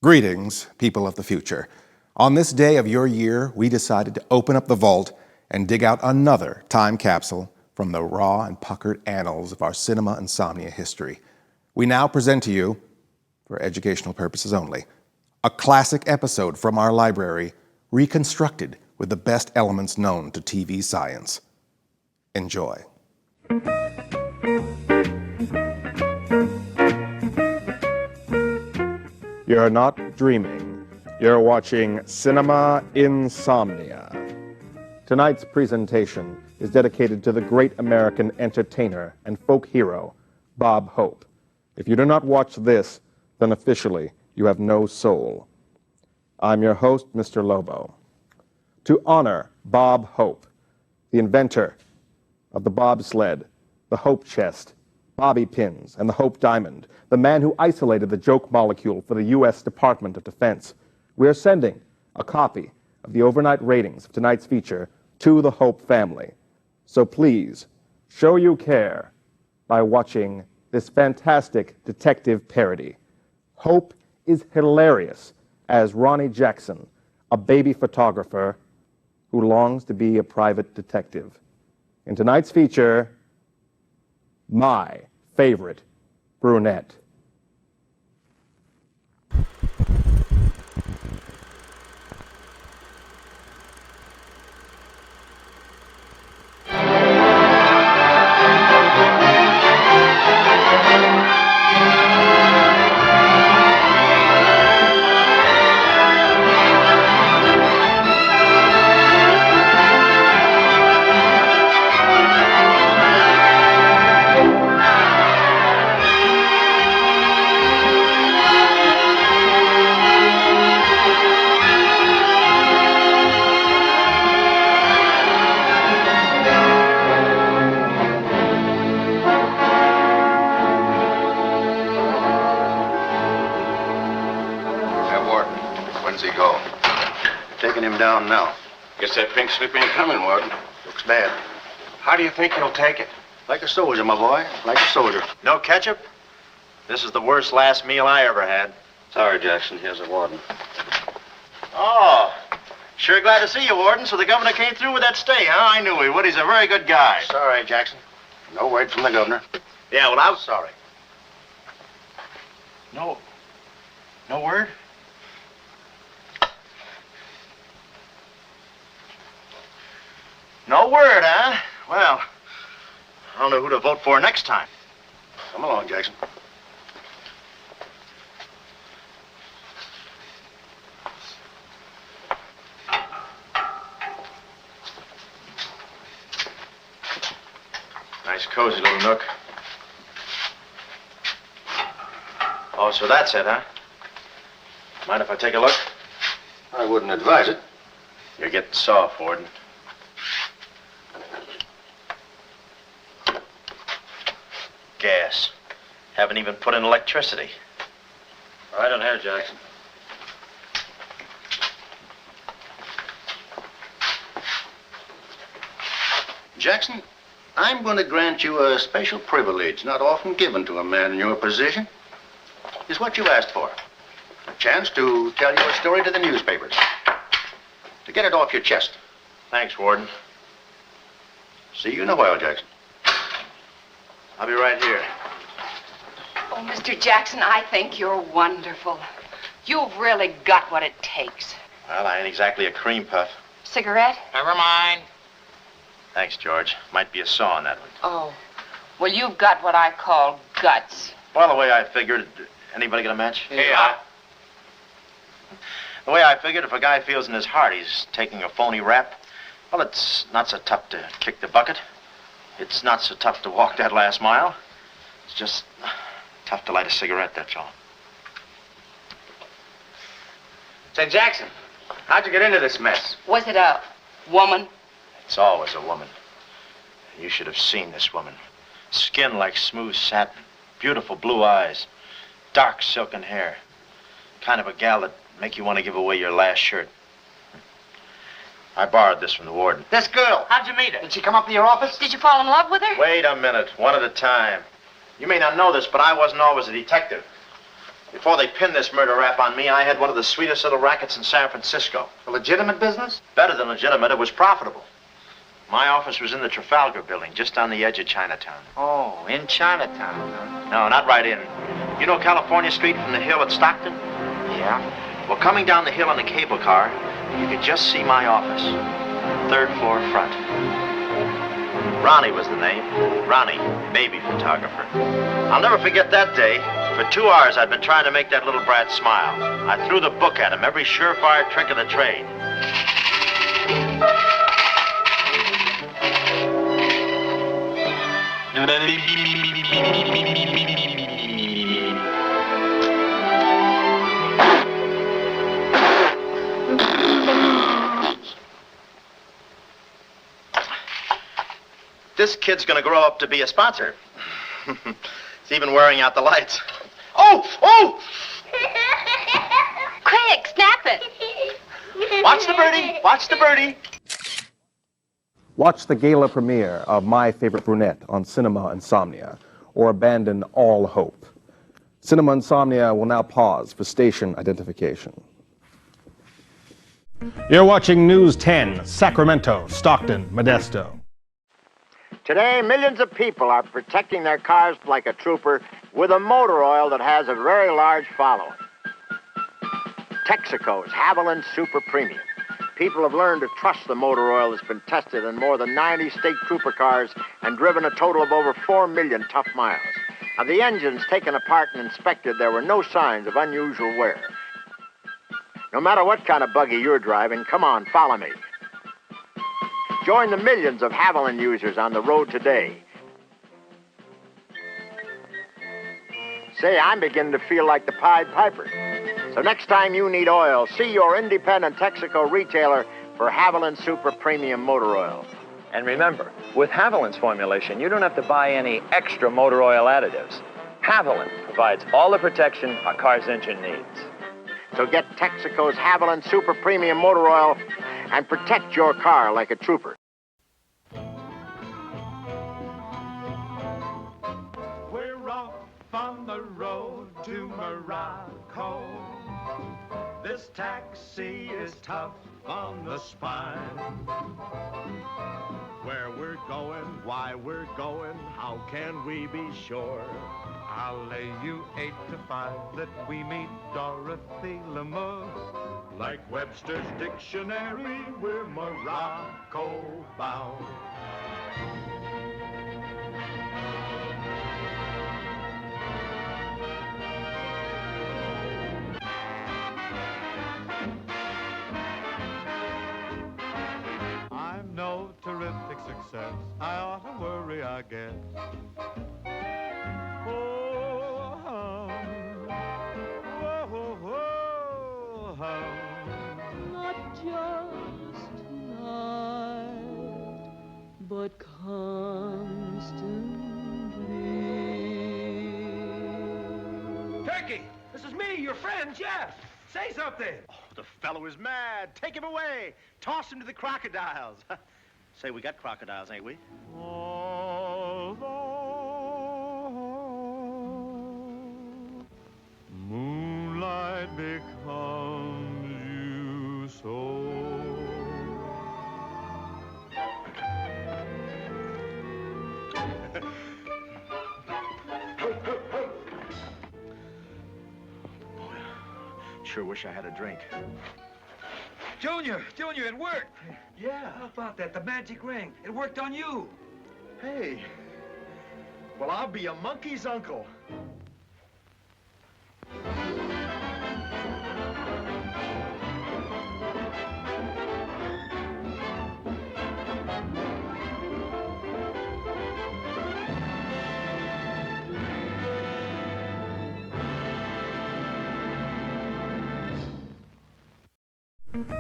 Greetings, people of the future. On this day of your year, we decided to open up the vault and dig out another time capsule from the raw and puckered annals of our Cinema Insomnia history. We now present to you, for educational purposes only, a classic episode from our library, reconstructed with the best elements known to TV science. Enjoy. You're not dreaming. You're watching Cinema Insomnia. Tonight's presentation is dedicated to the great American entertainer and folk hero, Bob Hope. If you do not watch this, then officially you have no soul. I'm your host, Mr. Lobo. To honor Bob Hope, the inventor of the bobsled, the Hope chest, bobby pins, and the Hope diamond, the man who isolated the joke molecule for the U.S. Department of Defense, we are sending a copy of the overnight ratings of tonight's feature to the Hope family. So please, show you care by watching this fantastic detective parody. Hope is hilarious as Ronnie Jackson, a baby photographer who longs to be a private detective. In tonight's feature, my favorite brunette. Guess that pink slip ain't coming, Warden. Looks bad. How do you think he'll take it? Like a soldier, my boy. Like a soldier. No ketchup? This is the worst last meal I ever had. Sorry, Jackson. Here's the warden. Oh, sure glad to see you, Warden. So the governor came through with that stay, huh? I knew he would. He's a very good guy. Sorry, Jackson. No word from the governor. Yeah, well, I was sorry. No word? No word, huh? Well, I don't know who to vote for next time. Come along, Jackson. Nice, cozy little nook. Oh, so that's it, huh? Mind if I take a look? I wouldn't advise it. You're getting soft, Warden. Gas. Haven't even put in electricity. Right on here, Jackson. Jackson, I'm going to grant you a special privilege not often given to a man in your position. It's what you asked for. A chance to tell your story to the newspapers. To get it off your chest. Thanks, Warden. See you in a while, Jackson. I'll be right here. Oh, Mr. Jackson, I think you're wonderful. You've really got what it takes. Well, I ain't exactly a cream puff. Cigarette? Never mind. Thanks, George. Might be a saw on that one. Oh. Well, you've got what I call guts. Well, the way I figured... Anybody get a match? Yeah. The way I figured, if a guy feels in his heart he's taking a phony rap, well, it's not so tough to kick the bucket. It's not so tough to walk that last mile. It's just tough to light a cigarette, that's all. Say, Jackson, how'd you get into this mess? Was it a woman? It's always a woman. You should have seen this woman. Skin like smooth satin, beautiful blue eyes, dark silken hair. Kind of a gal that'd make you want to give away your last shirt. I borrowed this from the warden. This girl, how'd you meet her? Did she come up to your office? Did you fall in love with her? Wait a minute, one at a time. You may not know this, but I wasn't always a detective. Before they pinned this murder rap on me, I had one of the sweetest little rackets in San Francisco. A legitimate business? Better than legitimate, it was profitable. My office was in the Trafalgar Building, just on the edge of Chinatown. Oh, in Chinatown, huh? No, not right in. You know California Street from the hill at Stockton? Yeah. Well, coming down the hill in the cable car, you could just see my office. 3rd floor front. Ronnie was the name. Ronnie, baby photographer. I'll never forget that day. For 2 hours, I'd been trying to make that little brat smile. I threw the book at him, every surefire trick of the trade. This kid's gonna grow up to be a sponsor. He's even wearing out the lights. Oh! Oh! Quick, snap it. Watch the birdie! Watch the birdie! Watch the gala premiere of My Favorite Brunette on Cinema Insomnia, or abandon all hope. Cinema Insomnia will now pause for station identification. You're watching News 10, Sacramento, Stockton, Modesto. Today, millions of people are protecting their cars like a trooper with a motor oil that has a very large following. Texaco's Haviland Super Premium. People have learned to trust the motor oil that's been tested in more than 90 state trooper cars and driven a total of over 4 million tough miles. Of the engines taken apart and inspected, there were no signs of unusual wear. No matter what kind of buggy you're driving, come on, follow me. Join the millions of Haviland users on the road today. Say, I'm beginning to feel like the Pied Piper. So next time you need oil, see your independent Texaco retailer for Haviland Super Premium Motor Oil. And remember, with Haviland's formulation, you don't have to buy any extra motor oil additives. Haviland provides all the protection a car's engine needs. So get Texaco's Haviland Super Premium Motor Oil and protect your car like a trooper. We're off on the road to Morocco. This taxi is tough on the spine. Where we're going, why we're going, how can we be sure? I'll lay you 8 to 5 that we meet Dorothy Lamour. Like Webster's dictionary, we're Morocco bound. I'm no terrific success, I ought to worry, I guess. Oh, not just tonight, but constantly. Turkey, this is me, your friend, Jeff. Say something. Oh, the fellow is mad. Take him away. Toss him to the crocodiles. Say, we got crocodiles, ain't we? Although moonlight becomes you so. Sure wish I had a drink. Junior, it worked. Yeah. How about that? The magic ring. It worked on you. Hey. Well, I'll be a monkey's uncle.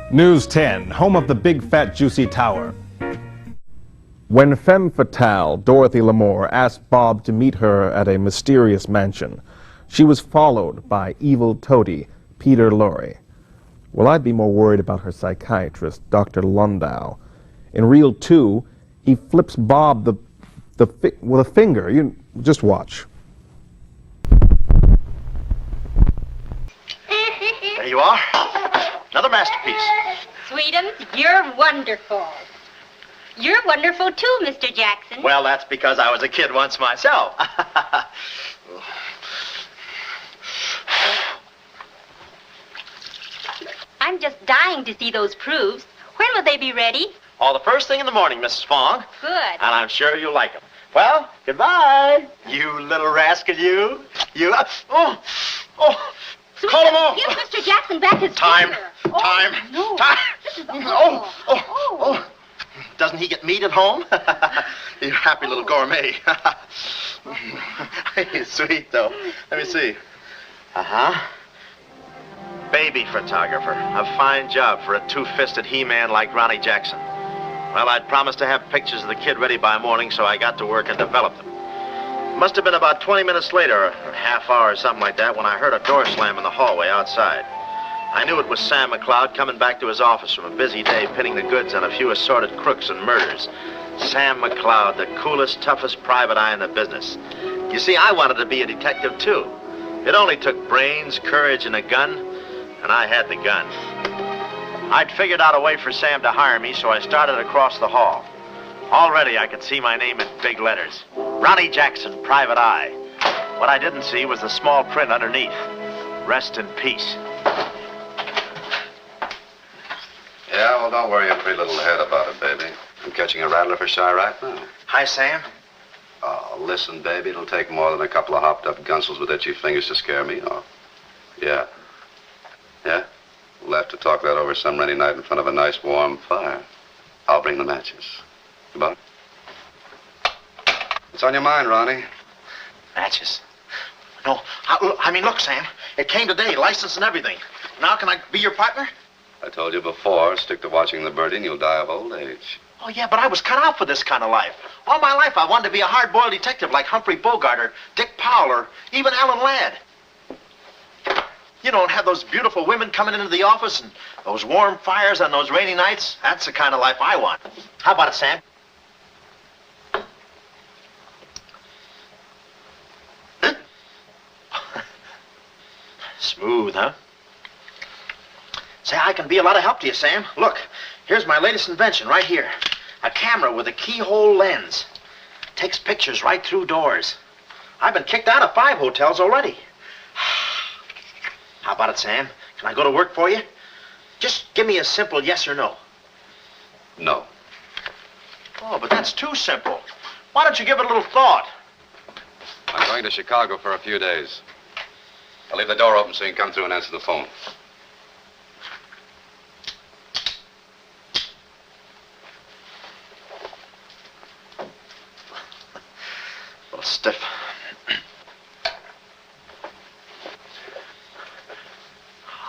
News 10, home of the big fat juicy tower. When femme fatale Dorothy Lamour asked Bob to meet her at a mysterious mansion, she was followed by evil toady Peter Lorre. Well, I'd be more worried about her psychiatrist, Dr. Lundow. In Reel 2, he flips Bob with a finger. You just watch. you are. Another masterpiece. Sweetums, you're wonderful. You're wonderful too, Mr. Jackson. Well, that's because I was a kid once myself. I'm just dying to see those proofs. When will they be ready? All the first thing in the morning, Mrs. Fong. Good. And I'm sure you'll like them. Well, goodbye. You little rascal, you. You. Oh. Call him off. Give Mr. Jackson back his Time. finger. Time. No. Time. This is awful. Oh. Doesn't he get meat at home? You happy little gourmet. He's sweet, though. Let me see. Uh-huh. Baby photographer. A fine job for a two-fisted he-man like Ronnie Jackson. Well, I'd promised to have pictures of the kid ready by morning, so I got to work and developed them. Must have been about 20 minutes later, or a half hour or something like that, when I heard a door slam in the hallway outside. I knew it was Sam McCloud coming back to his office from a busy day pinning the goods on a few assorted crooks and murders. Sam McCloud, the coolest, toughest private eye in the business. You see, I wanted to be a detective, too. It only took brains, courage, and a gun, and I had the gun. I'd figured out a way for Sam to hire me, so I started across the hall. Already, I could see my name in big letters. Ronnie Jackson, private eye. What I didn't see was the small print underneath. Rest in peace. Yeah, well, don't worry your pretty little head about it, baby. I'm catching a rattler for shy right now. Hi, Sam. Oh, listen, baby, it'll take more than a couple of hopped-up gunsels with itchy fingers to scare me off. Yeah? We'll have to talk that over some rainy night in front of a nice warm fire. I'll bring the matches. Goodbye. What's on your mind, Ronnie? Matches. No, I mean, look, Sam. It came today, license and everything. Now can I be your partner? I told you before, stick to watching the birdie and you'll die of old age. Oh, yeah, but I was cut out for this kind of life. All my life I wanted to be a hard-boiled detective like Humphrey Bogart or Dick Powell or even Alan Ladd. You don't have those beautiful women coming into the office and those warm fires on those rainy nights. That's the kind of life I want. How about it, Sam? Smooth, huh? Say, I can be a lot of help to you, Sam. Look, here's my latest invention right here. A camera with a keyhole lens. Takes pictures right through doors. I've been kicked out of 5 hotels already. How about it, Sam? Can I go to work for you? Just give me a simple yes or no. No. Oh, but that's too simple. Why don't you give it a little thought? I'm going to Chicago for a few days. I'll leave the door open so you can come through and answer the phone. A little stiff.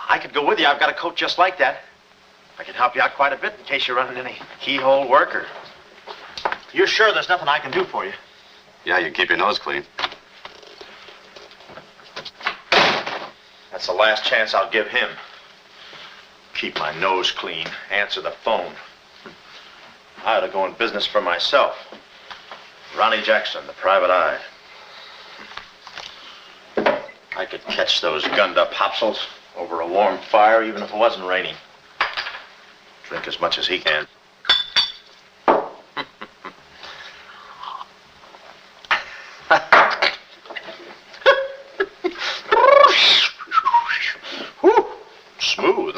I could go with you. I've got a coat just like that. I can help you out quite a bit in case you're running any keyhole work or... You're sure there's nothing I can do for you? Yeah, you can keep your nose clean. That's the last chance I'll give him. Keep my nose clean. Answer the phone. I ought to go in business for myself. Ronnie Jackson, the private eye. I could catch those gunned-up hopsels over a warm fire, even if it wasn't raining. Drink as much as he can. Whew, smooth.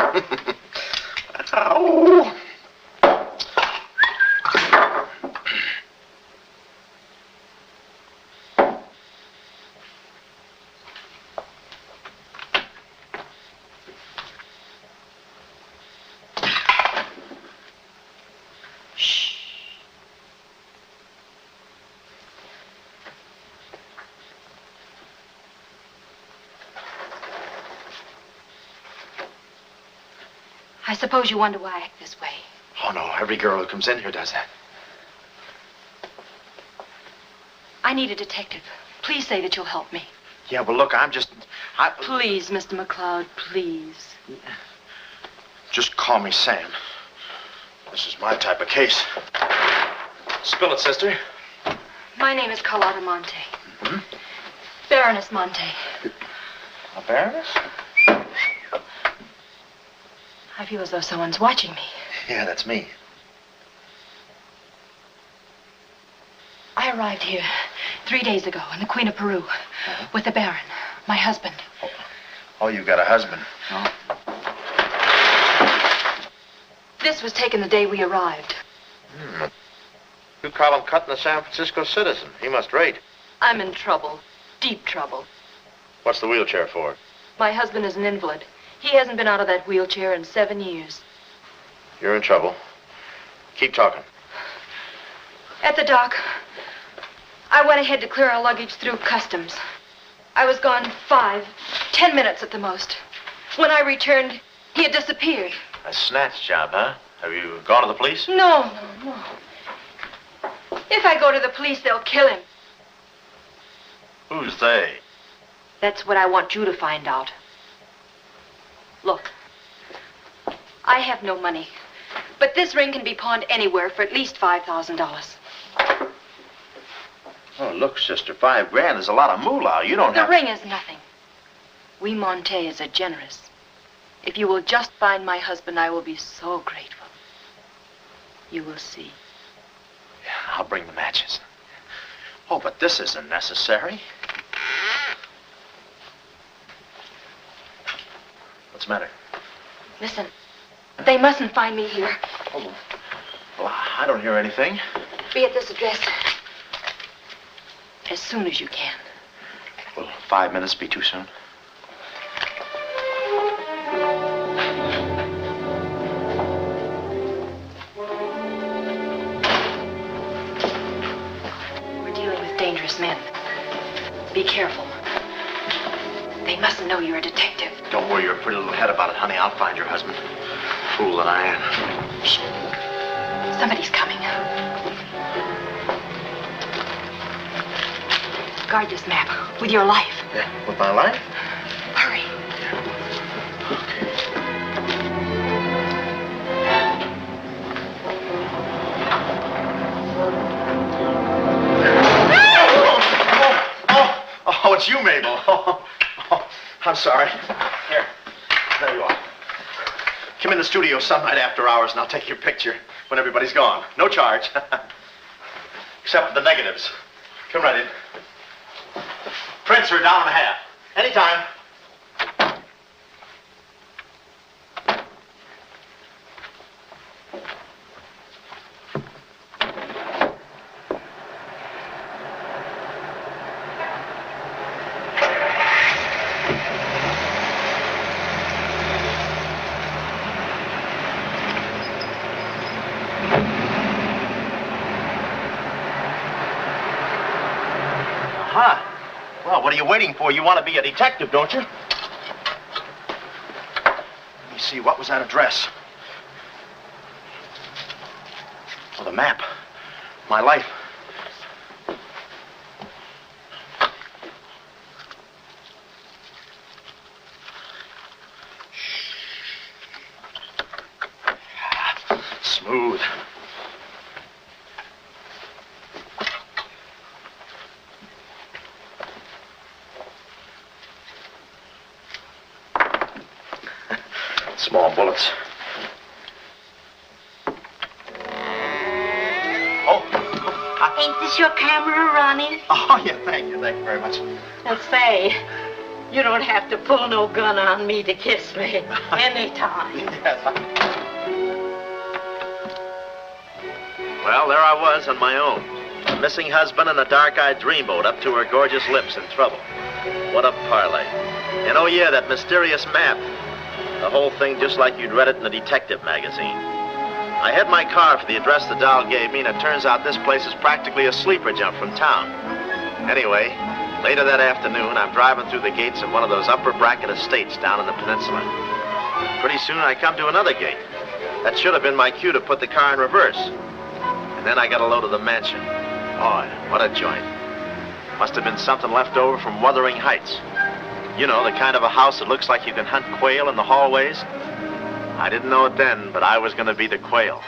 Ow. I suppose you wonder why I act this way. Oh, no, every girl who comes in here does that. I need a detective. Please say that you'll help me. Yeah, but look, Please, Mr. McCloud, please. Just call me Sam. This is my type of case. Spill it, sister. My name is Carlotta Monte. Mm-hmm. Baroness Monte. A baroness? I feel as though someone's watching me. Yeah, that's me. I arrived here 3 days ago in the Queen of Peru with the Baron, my husband. Oh, you've got a husband. Oh. This was taken the day we arrived. You call him cutting a San Francisco citizen. He must rate. I'm in trouble. Deep trouble. What's the wheelchair for? My husband is an invalid. He hasn't been out of that wheelchair in 7 years. You're in trouble. Keep talking. At the dock, I went ahead to clear our luggage through customs. I was gone 5-10 minutes at the most. When I returned, he had disappeared. A snatch job, huh? Have you gone to the police? No. If I go to the police, they'll kill him. Who's they? That's what I want you to find out. Look, I have no money, but this ring can be pawned anywhere for at least $5,000. Oh, look, sister, $5 grand is a lot of moolah. You don't have... The ring is nothing. We Montes are generous. If you will just find my husband, I will be so grateful. You will see. Yeah, I'll bring the matches. Oh, but this isn't necessary. What's the matter? Listen, they mustn't find me here. Oh, well, I don't hear anything. Be at this address as soon as you can. Will 5 minutes be too soon? We're dealing with dangerous men. Be careful. They mustn't know you're a detective. Don't worry your pretty little head about it, honey. I'll find your husband. Fool that I am. Shh. Somebody's coming. Guard this map with your life. Yeah, with my life? Hurry. Oh, it's you, Mabel. Oh, I'm sorry. Here, there you are. Come in the studio some night after hours and I'll take your picture when everybody's gone. No charge. Except for the negatives. Come right in. Prints are $1.50. Anytime. Well, what are you waiting for? You want to be a detective, don't you? Let me see, what was that address? Oh, the map. My life. Smooth. Small bullets. Ain't this your camera, Ronnie? Oh, yeah, thank you very much. And say, you don't have to pull no gun on me to kiss me anytime. Yes. Well, there I was on my own. A missing husband and a dark-eyed dreamboat up to her gorgeous lips in trouble. What a parlay. And oh, yeah, that mysterious map. The whole thing just like you'd read it in a detective magazine. I had my car for the address the doll gave me, and it turns out this place is practically a sleeper jump from town. Anyway, later that afternoon, I'm driving through the gates of one of those upper bracket estates down in the peninsula. Pretty soon, I come to another gate. That should have been my cue to put the car in reverse. And then I got a load of the mansion. Oh, what a joint. Must have been something left over from Wuthering Heights. You know, the kind of a house that looks like you can hunt quail in the hallways. I didn't know it then, but I was going to be the quail.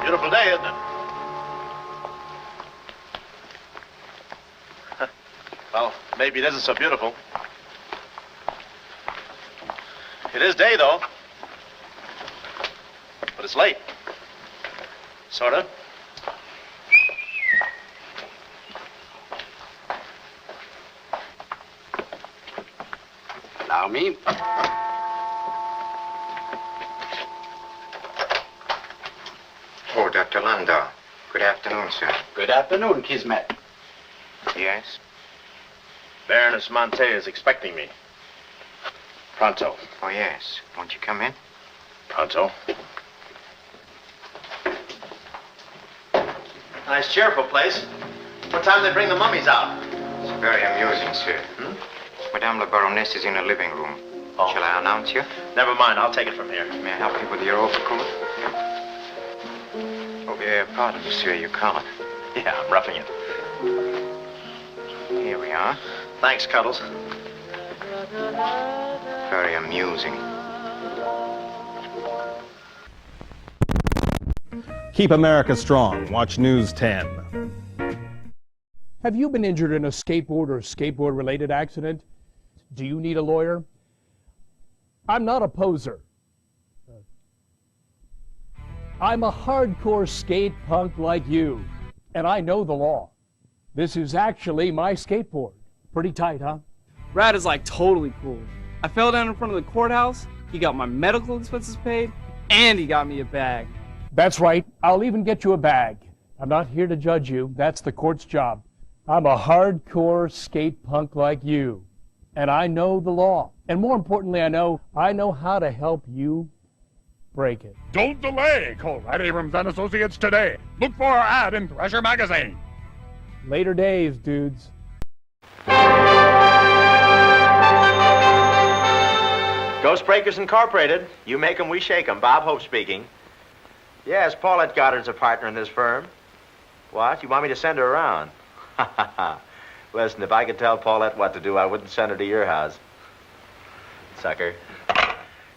Beautiful day, isn't it? Well, maybe it isn't so beautiful. It is day, though. But it's late. Sorta. Allow me. Oh, Dr. Landau. Good afternoon, sir. Good afternoon, Kismet. Yes? Baroness Monte is expecting me. Pronto. Oh, yes. Won't you come in? Pronto. Nice, cheerful place. What time they bring the mummies out? It's very amusing, sir. Madame la Baroness is in the living room. Oh. Shall I announce you? Never mind, I'll take it from here. May I help you with your overcoat? Oh, pardon, monsieur, you can't. Yeah, I'm roughing it. Here we are. Thanks, Cuddles. Very amusing. Keep America strong. Watch News 10. Have you been injured in a skateboard or skateboard-related accident? Do you need a lawyer? I'm not a poser. I'm a hardcore skate punk like you, and I know the law. This is actually my skateboard. Pretty tight, huh? Brad is like totally cool. I fell down in front of the courthouse, he got my medical expenses paid, and he got me a bag. That's right. I'll even get you a bag. I'm not here to judge you. That's the court's job. I'm a hardcore skate punk like you, and I know the law. And more importantly, I know how to help you break it. Don't delay. Call Rat Abrams and Associates today. Look for our ad in Thrasher Magazine. Later days, dudes. Ghost Breakers Incorporated. You make 'em, we shake 'em. Bob Hope speaking. Yes, Paulette Goddard's a partner in this firm. What? You want me to send her around? Listen, if I could tell Paulette what to do, I wouldn't send her to your house. Sucker.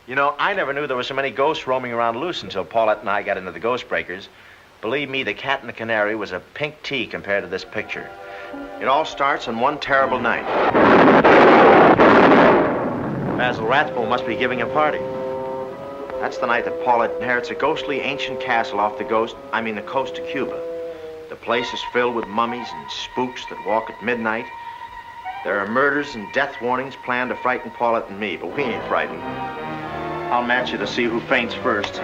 You know, I never knew there were so many ghosts roaming around loose until Paulette and I got into the Ghost Breakers. Believe me, the Cat and the Canary was a pink tea compared to this picture. It all starts on one terrible night. Basil Rathbone must be giving a party. That's the night that Paulette inherits a ghostly ancient castle off the coast of Cuba. The place is filled with mummies and spooks that walk at midnight. There are murders and death warnings planned to frighten Paulette and me, but we ain't frightened. I'll match you to see who faints first.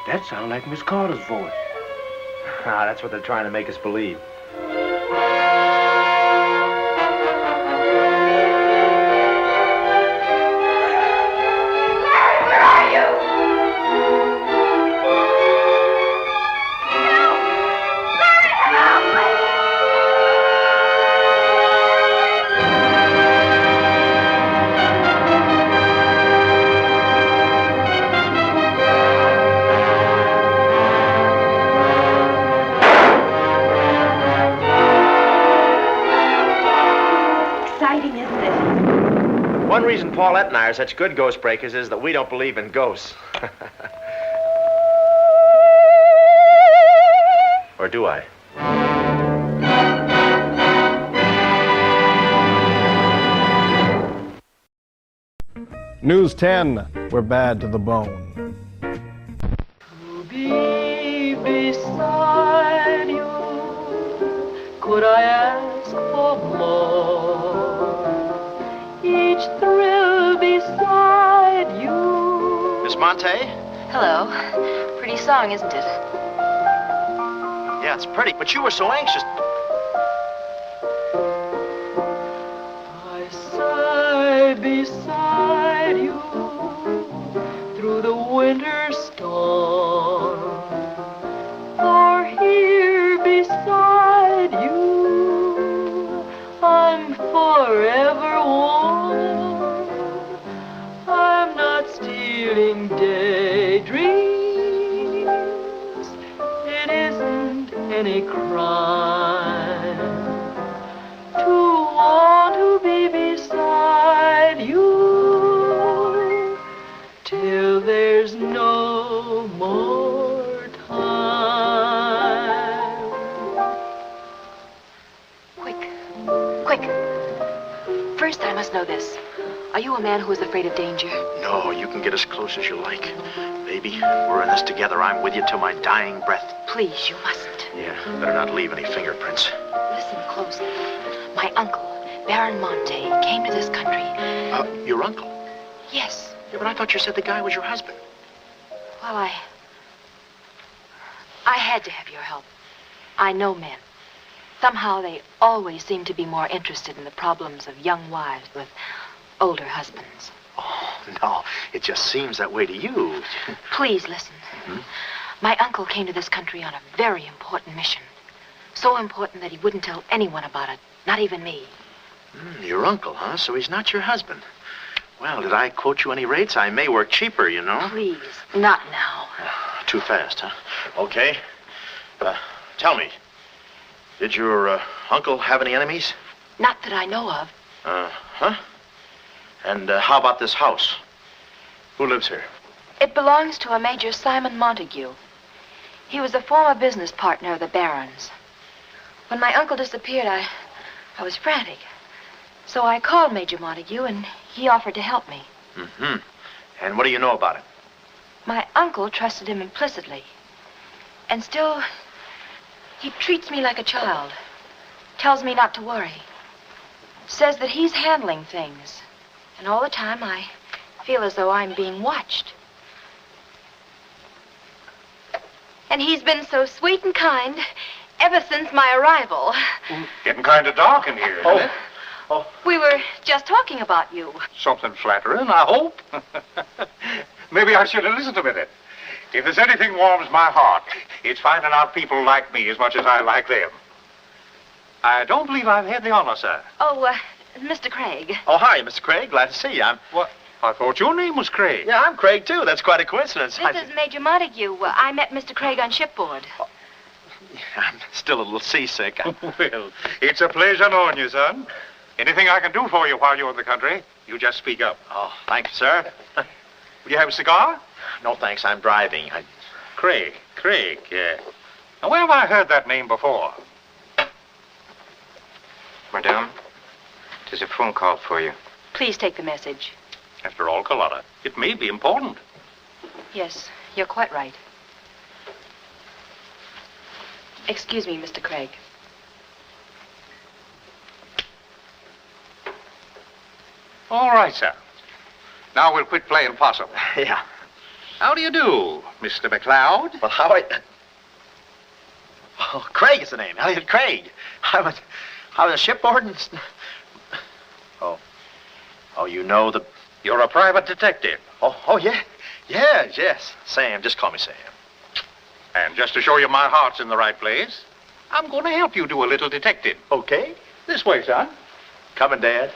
That sounds like Miss Carter's voice. Ah, that's what they're trying to make us believe. Where are you? Larry, help me! One reason Paulette and I are such good ghost breakers is that we don't believe in ghosts. Or do I? News 10. We're bad to the bone. To be beside you, could I ask for more? Each thrill beside you. Miss Monte? Hello. Pretty song, isn't it? Yeah, it's pretty, but you were so anxious. I sigh beside you through the winter storm. For here beside you, I'm forever warm. I'm not stealing daydreams. It is First, I must know this. Are you a man who is afraid of danger? No, you can get as close as you like. Baby, we're in this together. I'm with you till my dying breath. Please, you mustn't. Yeah, better not leave any fingerprints. Listen closely. My uncle, Baron Monte, came to this country. Your uncle? Yes. Yeah, but I thought you said the guy was your husband. Well, I had to have your help. I know men. Somehow they always seem to be more interested in the problems of young wives with older husbands. Oh, no. It just seems that way to you. Please listen. My uncle came to this country on a very important mission. So important that he wouldn't tell anyone about it, not even me. Your uncle, huh? So he's not your husband. Well, did I quote you any rates? I may work cheaper, you know. Please, not now. Too fast, huh? Okay. Tell me, did your uncle have any enemies? Not that I know of. Huh? And how about this house? Who lives here? It belongs to a Major Simon Montague. He was a former business partner of the Baron's. When my uncle disappeared, I was frantic. So I called Major Montague, and he offered to help me. And what do you know about it? My uncle trusted him implicitly. And still, he treats me like a child. Tells me not to worry. Says that he's handling things. And all the time, I feel as though I'm being watched. And he's been so sweet and kind ever since my arrival. Getting kind of dark in here, isn't it? We were just talking about you. Something flattering, I hope. Maybe I should have listened a minute. If there's anything warms my heart, it's finding out people like me as much as I like them. I don't believe I've had the honor, sir. Oh, Mr. Craig. Oh, hi, Mr. Craig. Glad to see you. What? I thought your name was Craig. Yeah, I'm Craig, too. That's quite a coincidence. This is Major Montague. I met Mr. Craig on shipboard. I'm still a little seasick. Well, it's a pleasure knowing you, son. Anything I can do for you while you're in the country, you just speak up. Oh, thank you, sir. Will you have a cigar? No, thanks. I'm driving. Craig, yeah. Now, where have I heard that name before? Madame, there's a phone call for you. Please take the message. After all, Carlotta, it may be important. Yes, you're quite right. Excuse me, Mr. Craig. All right, sir. Now we'll quit playing possum. Yeah. How do you do, Mr. McLeod? Well, how Oh, Craig is the name. Elliot Craig. I was shipboard and... Oh, you know the... You're a private detective. Oh, yeah. Yes. Sam, just call me Sam. And just to show you my heart's in the right place, I'm going to help you do a little detective. Okay. This way, son. Coming, Dad.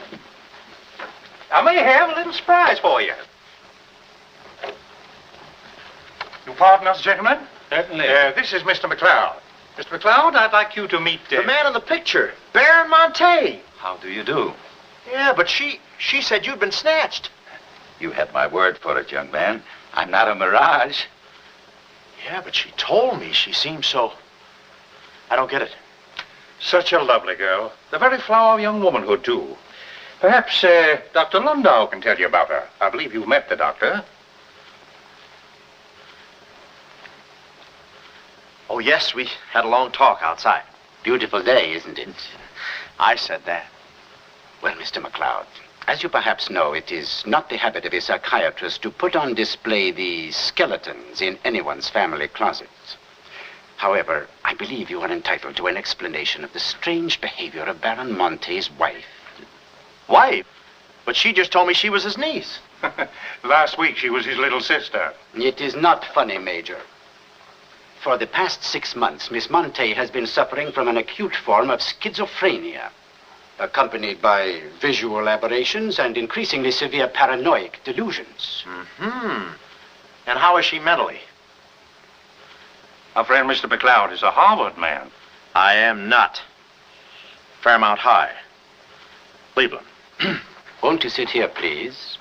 I may have a little surprise for you. You pardon us, gentlemen? Certainly. This is Mr. McLeod. Mr. McLeod, I'd like you to meet... The man in the picture, Baron Monte. How do you do? Yeah, but she said you'd been snatched. You had my word for it, young man. I'm not a mirage. Yeah, but she told me she seemed so... I don't get it. Such a lovely girl. The very flower of young womanhood, too. Perhaps Dr. Lundau can tell you about her. I believe you've met the doctor. Oh, yes, we had a long talk outside. Beautiful day, isn't it? I said that. Well, Mr. McLeod, as you perhaps know, it is not the habit of a psychiatrist to put on display the skeletons in anyone's family closet. However, I believe you are entitled to an explanation of the strange behavior of Baron Monte's wife. Wife? But she just told me she was his niece. Last week, she was his little sister. It is not funny, Major. For the past 6 months, Miss Monte has been suffering from an acute form of schizophrenia, accompanied by visual aberrations and increasingly severe paranoid delusions. And how is she mentally? Our friend Mr. McLeod is a Harvard man. I am not. Fairmount High. Cleveland. Won't you sit here, please?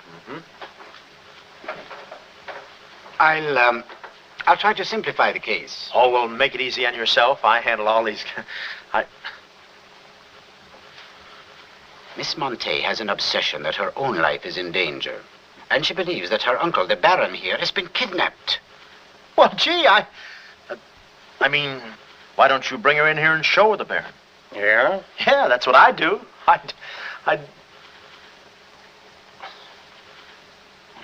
I'll try to simplify the case. Oh, well, make it easy on yourself. I handle all these... Miss Monte has an obsession that her own life is in danger. And she believes that her uncle, the Baron here, has been kidnapped. Well, gee, I mean, why don't you bring her in here and show her the Baron? Yeah? Yeah, that's what I'd do. I'd...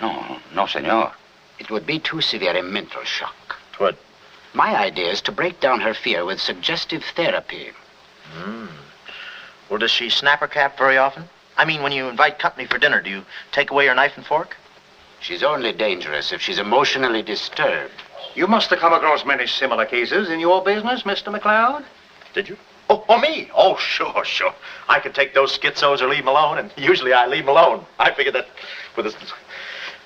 No, senor. It would be too severe a mental shock. What? My idea is to break down her fear with suggestive therapy. Well, does she snap her cap very often? I mean, when you invite company for dinner, do you take away her knife and fork? She's only dangerous if she's emotionally disturbed. You must have come across many similar cases in your business, Mr. McLeod. Did you? Oh, me? Oh, sure. I could take those schizos or leave them alone, and usually I leave them alone. I figured that with this...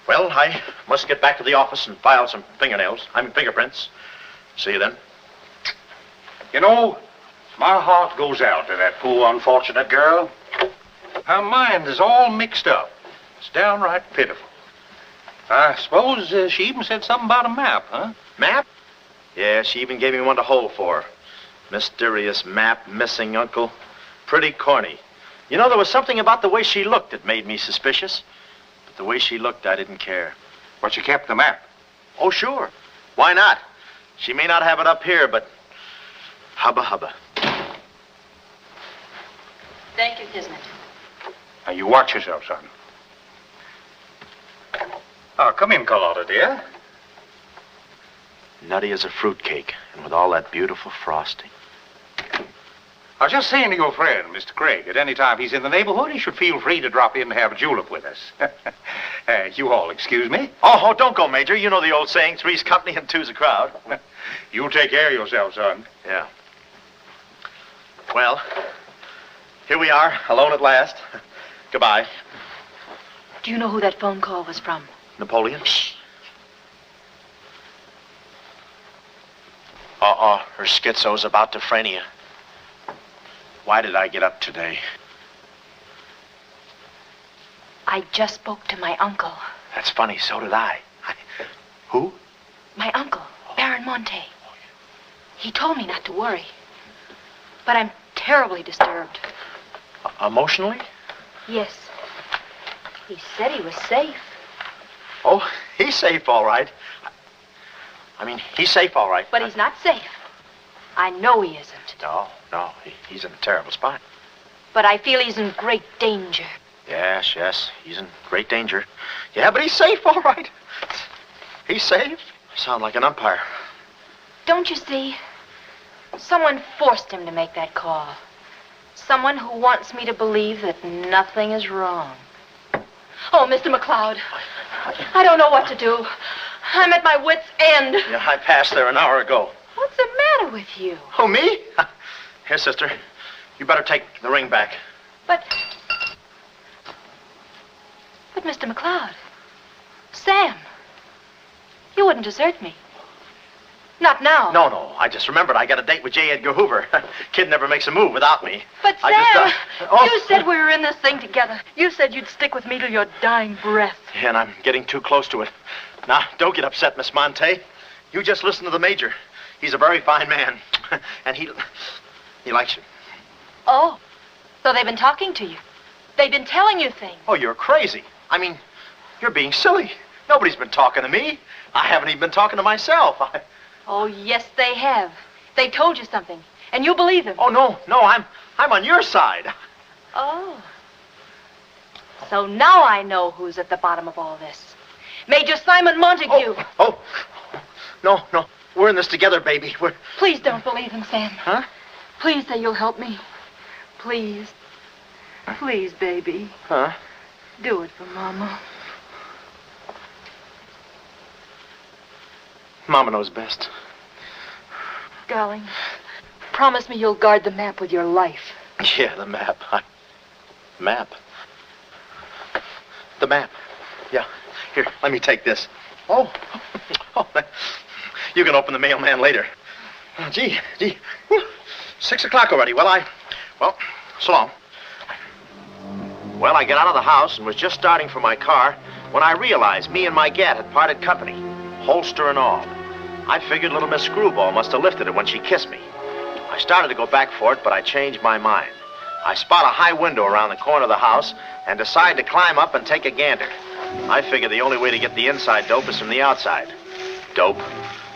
Well, I must get back to the office and file some fingerprints. See you then. You know, my heart goes out to that poor, unfortunate girl. Her mind is all mixed up. It's downright pitiful. I suppose she even said something about a map, huh? Map? Yeah, she even gave me one to hold for. Mysterious map, missing uncle. Pretty corny. You know, there was something about the way she looked that made me suspicious. But the way she looked, I didn't care. But she kept the map. Oh, sure. Why not? She may not have it up here, but hubba. Thank you, Kismet. Now, you watch yourself, son. Oh, come in, Carlotta, dear. Nutty as a fruitcake, and with all that beautiful frosting. I was just saying to your friend, Mr. Craig, at any time he's in the neighborhood, he should feel free to drop in and have a julep with us. You all excuse me? Oh, don't go, Major. You know the old saying, three's company and two's a crowd. You take care of yourself, son. Yeah. Well, here we are, alone at last. Goodbye. Do you know who that phone call was from? Napoleon? Shh. Her schizo's about to frania. Why did I get up today? I just spoke to my uncle. That's funny, so did I. Who? My uncle, Baron Monte. He told me not to worry. But I'm terribly disturbed. Emotionally? Yes. He said he was safe. Oh, he's safe, all right. I mean, he's safe, all right. But he's not safe. I know he isn't. No. He's in a terrible spot. But I feel he's in great danger. Yes. He's in great danger. Yeah, but he's safe, all right. He's safe. Sound like an umpire. Don't you see? Someone forced him to make that call. Someone who wants me to believe that nothing is wrong. Oh, Mr. McLeod, I don't know what to do. I'm at my wit's end. Yeah, I passed there an hour ago. What's the matter with you? Oh, me? Here, sister. You better take the ring back. But Mr. McLeod, Sam, you wouldn't desert me. Not now. No. I just remembered I got a date with J. Edgar Hoover. Kid never makes a move without me. But Sam, you said we were in this thing together. You said you'd stick with me till your dying breath. Yeah, and I'm getting too close to it. Now, don't get upset, Miss Monte. You just listen to the Major. He's a very fine man. And he likes you. Oh, so they've been talking to you. They've been telling you things. Oh, you're crazy. I mean, you're being silly. Nobody's been talking to me. I haven't even been talking to myself. Oh, yes, they have. They told you something, and you believe them. Oh, no, I'm on your side. Oh. So now I know who's at the bottom of all this. Major Simon Montague. Oh. No. We're in this together, baby. Please don't believe him, Sam. Huh? Please say you'll help me. Please. Please, baby. Huh? Do it for Mama. Mama knows best. Darling, promise me you'll guard the map with your life. Yeah, the map. Map? The map. Yeah. Here, let me take this. Oh. You can open the mailman later. Gee. 6 o'clock already. Well, so long. Well, I got out of the house and was just starting for my car when I realized me and my gat had parted company, holster and all. I figured little Miss Screwball must have lifted it when she kissed me. I started to go back for it, but I changed my mind. I spot a high window around the corner of the house and decide to climb up and take a gander. I figure the only way to get the inside dope is from the outside. Dope.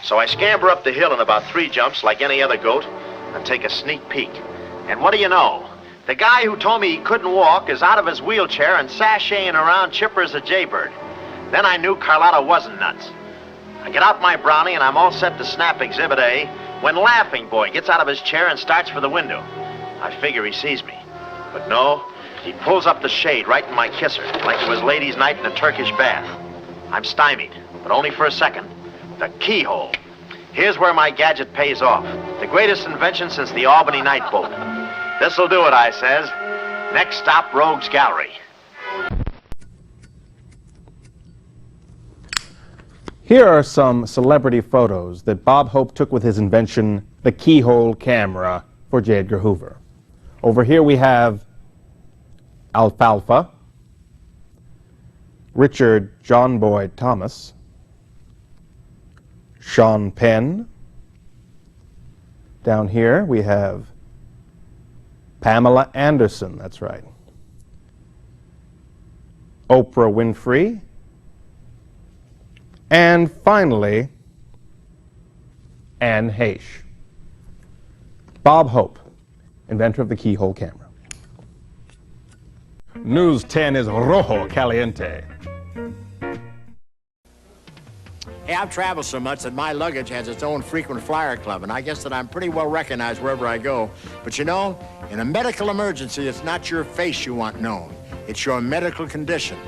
So I scamper up the hill in about 3 jumps like any other goat and take a sneak peek. And what do you know? The guy who told me he couldn't walk is out of his wheelchair and sashaying around chipper as a jaybird. Then I knew Carlotta wasn't nuts. I get out my brownie and I'm all set to snap Exhibit A when Laughing Boy gets out of his chair and starts for the window. I figure he sees me. But no, he pulls up the shade right in my kisser, like it was ladies' night in a Turkish bath. I'm stymied, but only for a second. The keyhole. Here's where my gadget pays off. The greatest invention since the Albany night boat. This'll do it, I says. Next stop, Rogues Gallery. Here are some celebrity photos that Bob Hope took with his invention, the keyhole camera, for J. Edgar Hoover. Over here we have Alfalfa, Richard John Boyd Thomas, Sean Penn. Down here we have Pamela Anderson, that's right. Oprah Winfrey. And finally, Anne Heche. Bob Hope, inventor of the keyhole camera. News 10 is Rojo Caliente. Hey, I've traveled so much that my luggage has its own frequent flyer club, and I guess that I'm pretty well recognized wherever I go. But you know, in a medical emergency, it's not your face you want known. It's your medical condition.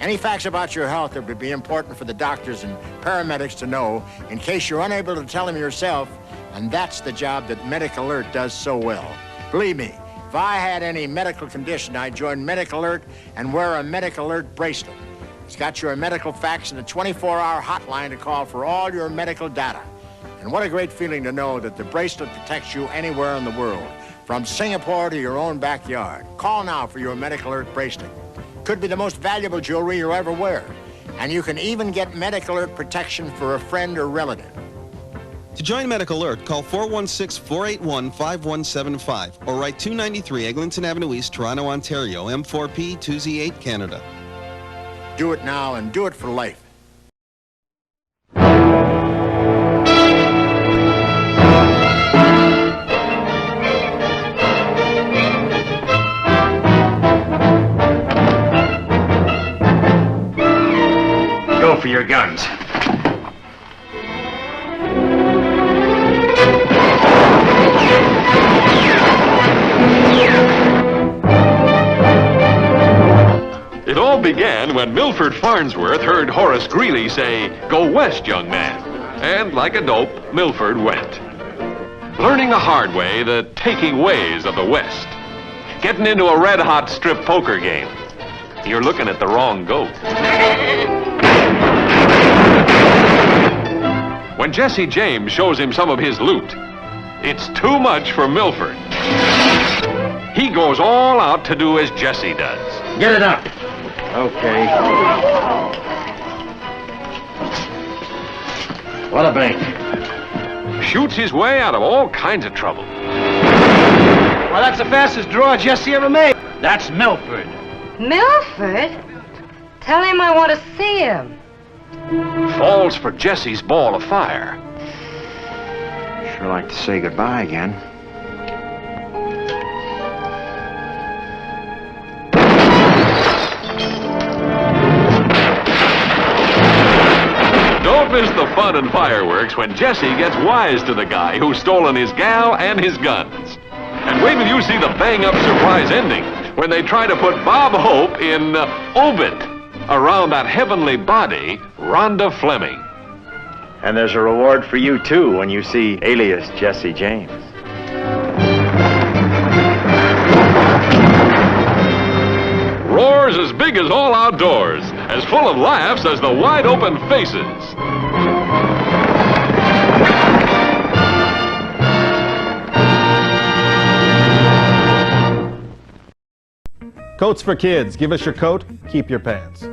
Any facts about your health that would be important for the doctors and paramedics to know in case you're unable to tell them yourself, and that's the job that Medical Alert does so well. Believe me, if I had any medical condition, I'd join Medical Alert and wear a Medical Alert bracelet. It's got your medical facts and a 24-hour hotline to call for all your medical data. And what a great feeling to know that the bracelet protects you anywhere in the world, from Singapore to your own backyard. Call now for your Medical Alert bracelet. Could be the most valuable jewelry you'll ever wear. And you can even get Medical Alert protection for a friend or relative. To join Medical Alert, call 416-481-5175 or write 293 Eglinton Avenue East, Toronto, Ontario, M4P 2Z8, Canada. Do it now and do it for life. Go for your guns. It all began when Milford Farnsworth heard Horace Greeley say, "Go west, young man." And like a dope, Milford went. Learning the hard way the taking ways of the West. Getting into a red-hot strip poker game. You're looking at the wrong goat. When Jesse James shows him some of his loot, it's too much for Milford. He goes all out to do as Jesse does. Get it up. Okay. What a bank. Shoots his way out of all kinds of trouble. Well, that's the fastest draw Jesse ever made. That's Milford. Milford? Tell him I want to see him. Falls for Jesse's ball of fire. Sure like to say goodbye again. Don't miss the fun and fireworks when Jesse gets wise to the guy who's stolen his gal and his guns. And wait till you see the bang-up surprise ending when they try to put Bob Hope in Obit around that heavenly body, Rhonda Fleming. And there's a reward for you, too, when you see alias Jesse James. Roars as big as all outdoors, as full of laughs as the wide-open faces. Coats for kids. Give us your coat, keep your pants.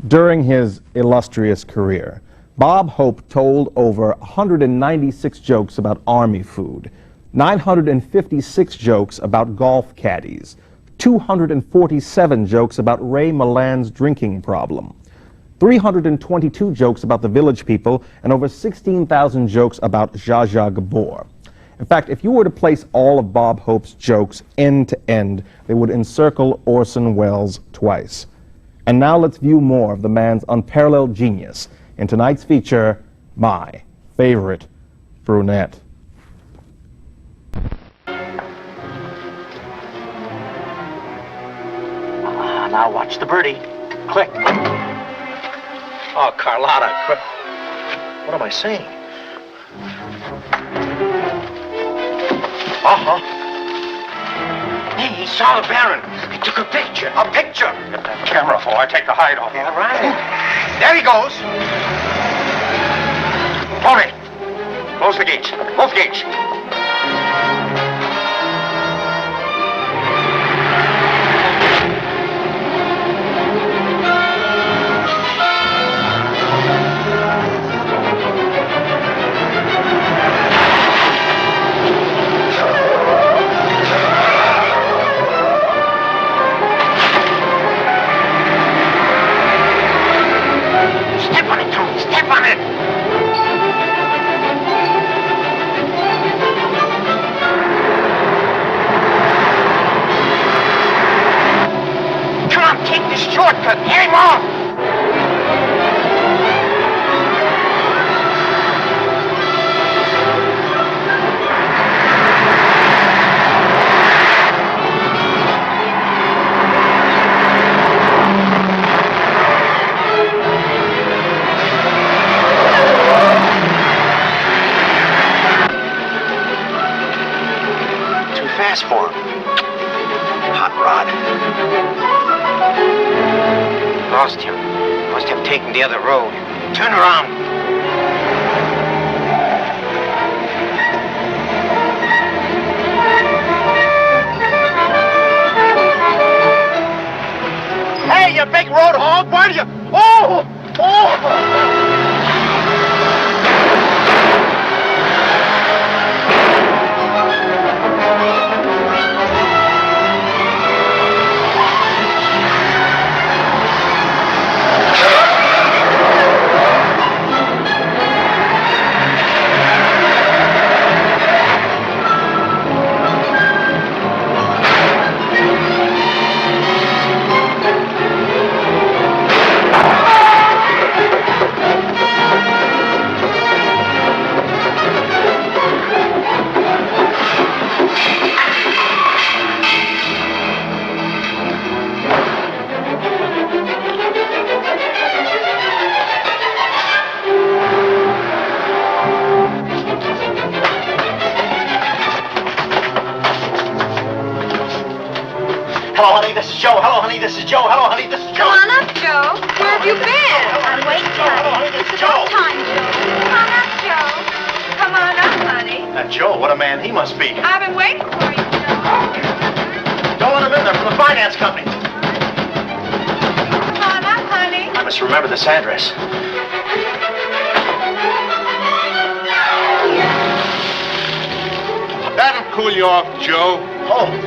During his illustrious career, Bob Hope told over 196 jokes about Army food. 956 jokes about golf caddies, 247 jokes about Ray Milland's drinking problem, 322 jokes about the Village People, and over 16,000 jokes about Zsa Zsa Gabor. In fact, if you were to place all of Bob Hope's jokes end to end, they would encircle Orson Welles twice. And now let's view more of the man's unparalleled genius in tonight's feature, My Favorite Brunette. Now watch the birdie. Click. Oh, Carlotta. What am I saying? Uh-huh. Hey, he saw the Baron. He took a picture. A picture. Get that camera for I take the hide off. Yeah, right. There he goes. Polly, close the gates. Both gates. Step on it, Tony. Step on it. Come on, take this shortcut. Get him off. Fast for him. Hot rod. Lost him. Must have taken the other road. Turn around. Hey, you big road hog, why do you... Oh! Oh! Hello, honey, this is Joe. Hello, honey, this is Joe. Hello, honey, this is Joe. Come on up, Joe. Where have you been? I'm waiting, honey. It's about time, Joe. Come on up, Joe. Come on up, honey. That Joe, what a man he must be. I've been waiting for you, Joe. Don't let him in there from the finance company. Come on up, honey. I must remember this address. That'll cool you off, Joe. Home.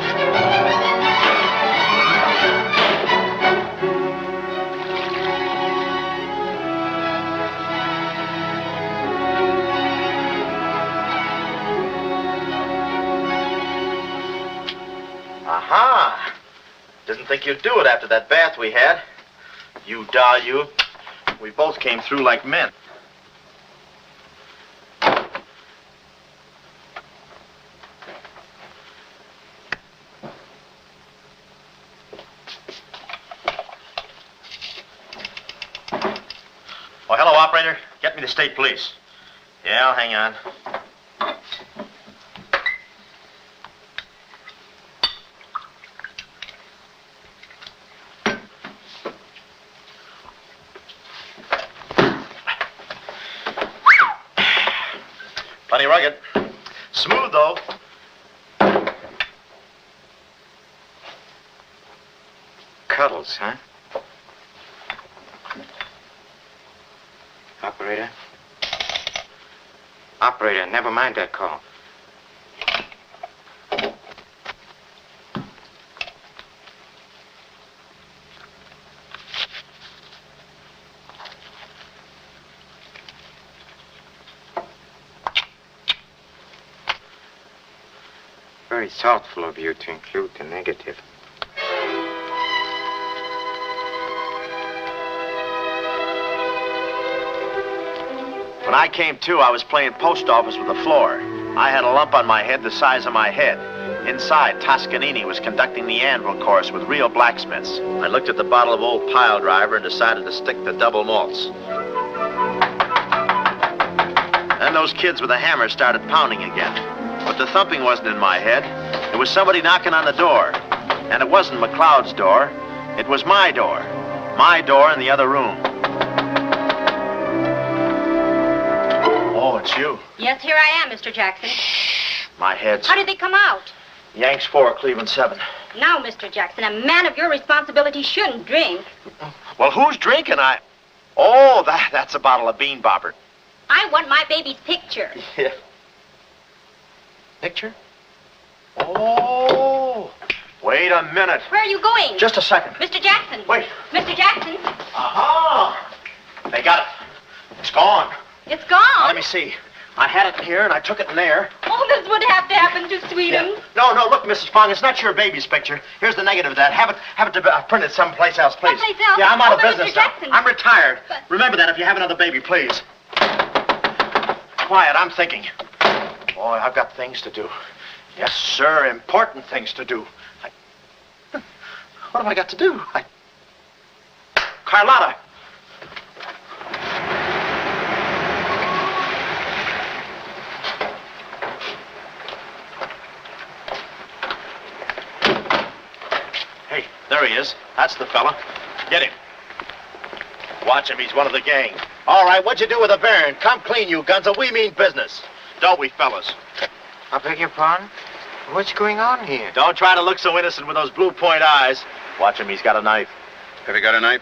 Aha! Didn't think you'd do it after that bath we had. You doll, you. We both came through like men. Oh, hello, operator. Get me the state police. Yeah, I'll hang on. Plenty rugged. Smooth, though. Cuddles, huh? Operator? Operator, never mind that call. Very thoughtful of you to include the negative. When I came to, I was playing post office with the floor. I had a lump on my head the size of my head. Inside, Toscanini was conducting the anvil course with real blacksmiths. I looked at the bottle of old pile driver and decided to stick the double malts. Then those kids with the hammer started pounding again. But the thumping wasn't in my head. It was somebody knocking on the door. And it wasn't McLeod's door. It was my door. My door in the other room. Oh, it's you. Yes, here I am, Mr. Jackson. My head's... How did they come out? Yanks 4, Cleveland 7. Now, Mr. Jackson, a man of your responsibility shouldn't drink. Well, who's drinking? Oh, that's a bottle of Bean Bobber. I want my baby's picture. Yeah. Picture? Oh. Wait a minute. Where are you going? Just a second. Mr. Jackson. Wait. Mr. Jackson. Aha! They got it. It's gone. It's gone? Now, let me see. I had it here, and I took it in there. Oh, this would have to happen to Sweden. Yeah. No, look, Mrs. Fong, it's not your baby's picture. Here's the negative of that. Have it printed someplace else, please. Someplace else? Yeah, I'm out of But business Mr. now. Jackson. I'm retired. But... Remember that if you have another baby, please. Quiet, I'm thinking. Boy, I've got things to do. Yes, sir, important things to do. What have I got to do? Carlotta. Hey, there he is. That's the fella. Get him. Watch him. He's one of the gang. All right, what'd you do with the Baron? Come clean, you guns. We mean business. Don't we, fellas? I beg your pardon? What's going on here? Don't try to look so innocent with those blue point eyes. Watch him. He's got a knife. Have you got a knife?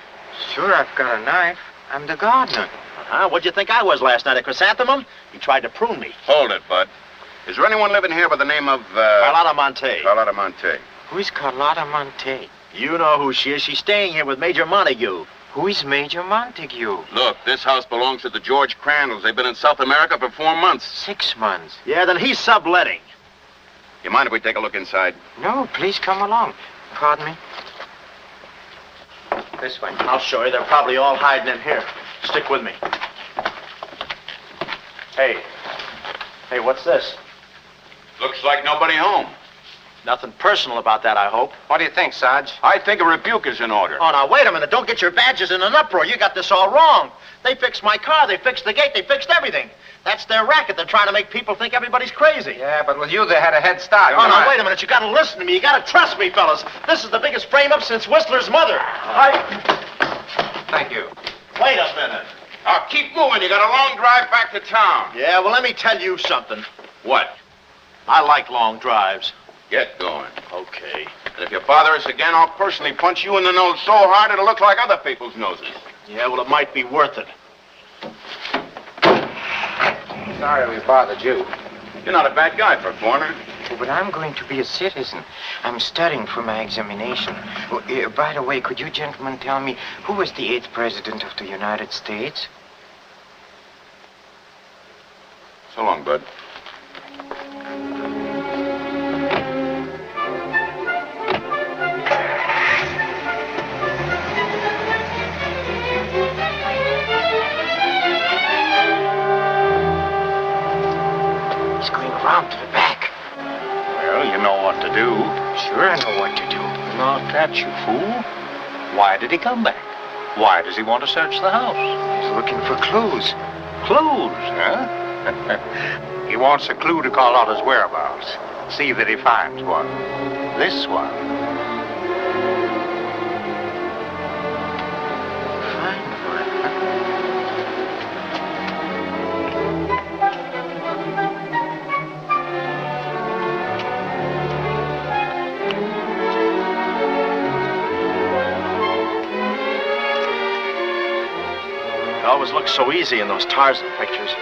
Sure, I've got a knife. I'm the gardener. Huh? What'd you think I was last night, a chrysanthemum? You tried to prune me. Hold it, Bud. Is there anyone living here by the name of, Carlotta Monte. Carlotta Monte. Who is Carlotta Monte? You know who she is. She's staying here with Major Montague. Who is Major Montague? Look, this house belongs to the George Crandalls. They've been in South America for 4 months. 6 months. Yeah, then he's subletting. You mind if we take a look inside? No, please come along. Pardon me. This way. I'll show you. They're probably all hiding in here. Stick with me. Hey, what's this? Looks like nobody home. Nothing personal about that, I hope. What do you think, Sarge? I think a rebuke is in order. Oh, now, wait a minute. Don't get your badges in an uproar. You got this all wrong. They fixed my car. They fixed the gate. They fixed everything. That's their racket. They're trying to make people think everybody's crazy. Yeah, but with you, they had a head start. Oh, now, wait a minute. You gotta listen to me. You gotta trust me, fellas. This is the biggest frame-up since Whistler's mother. Thank you. Wait a minute. Now, keep moving. You got a long drive back to town. Yeah, well, let me tell you something. What? I like long drives. Get going. Okay. And if you bother us again, I'll personally punch you in the nose so hard it'll look like other people's noses. Yeah, well, it might be worth it. Sorry we bothered you. You're not a bad guy for a foreigner. Oh, but I'm going to be a citizen. I'm studying for my examination. Oh, by the way, could you gentlemen tell me who was the 8th president of the United States? So long, Bud. He's going around to the back. Well, you know what to do. Sure, I know what to do. Not that, you fool. Why did he come back? Why does he want to search the house? He's looking for clues. Clues, huh? He wants a clue to Carlotta's whereabouts. See that he finds one. This one. Find one, It always looks so easy in those Tarzan pictures.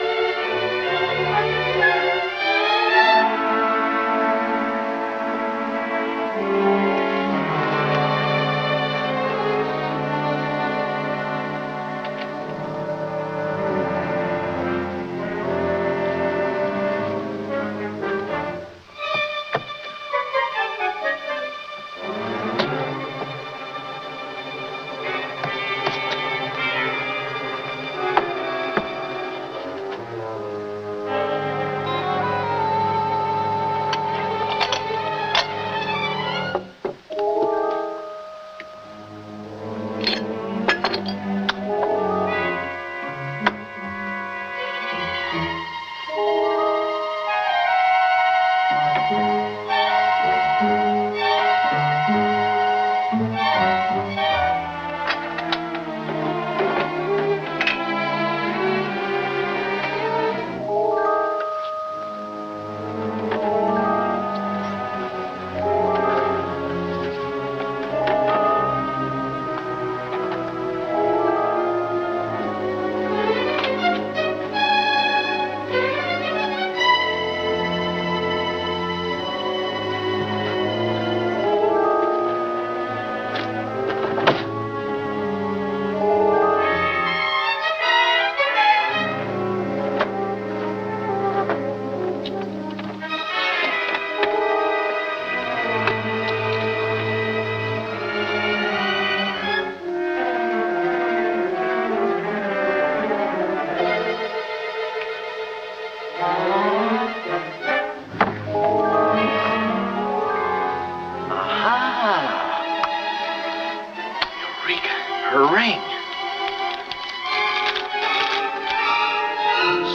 Her ring.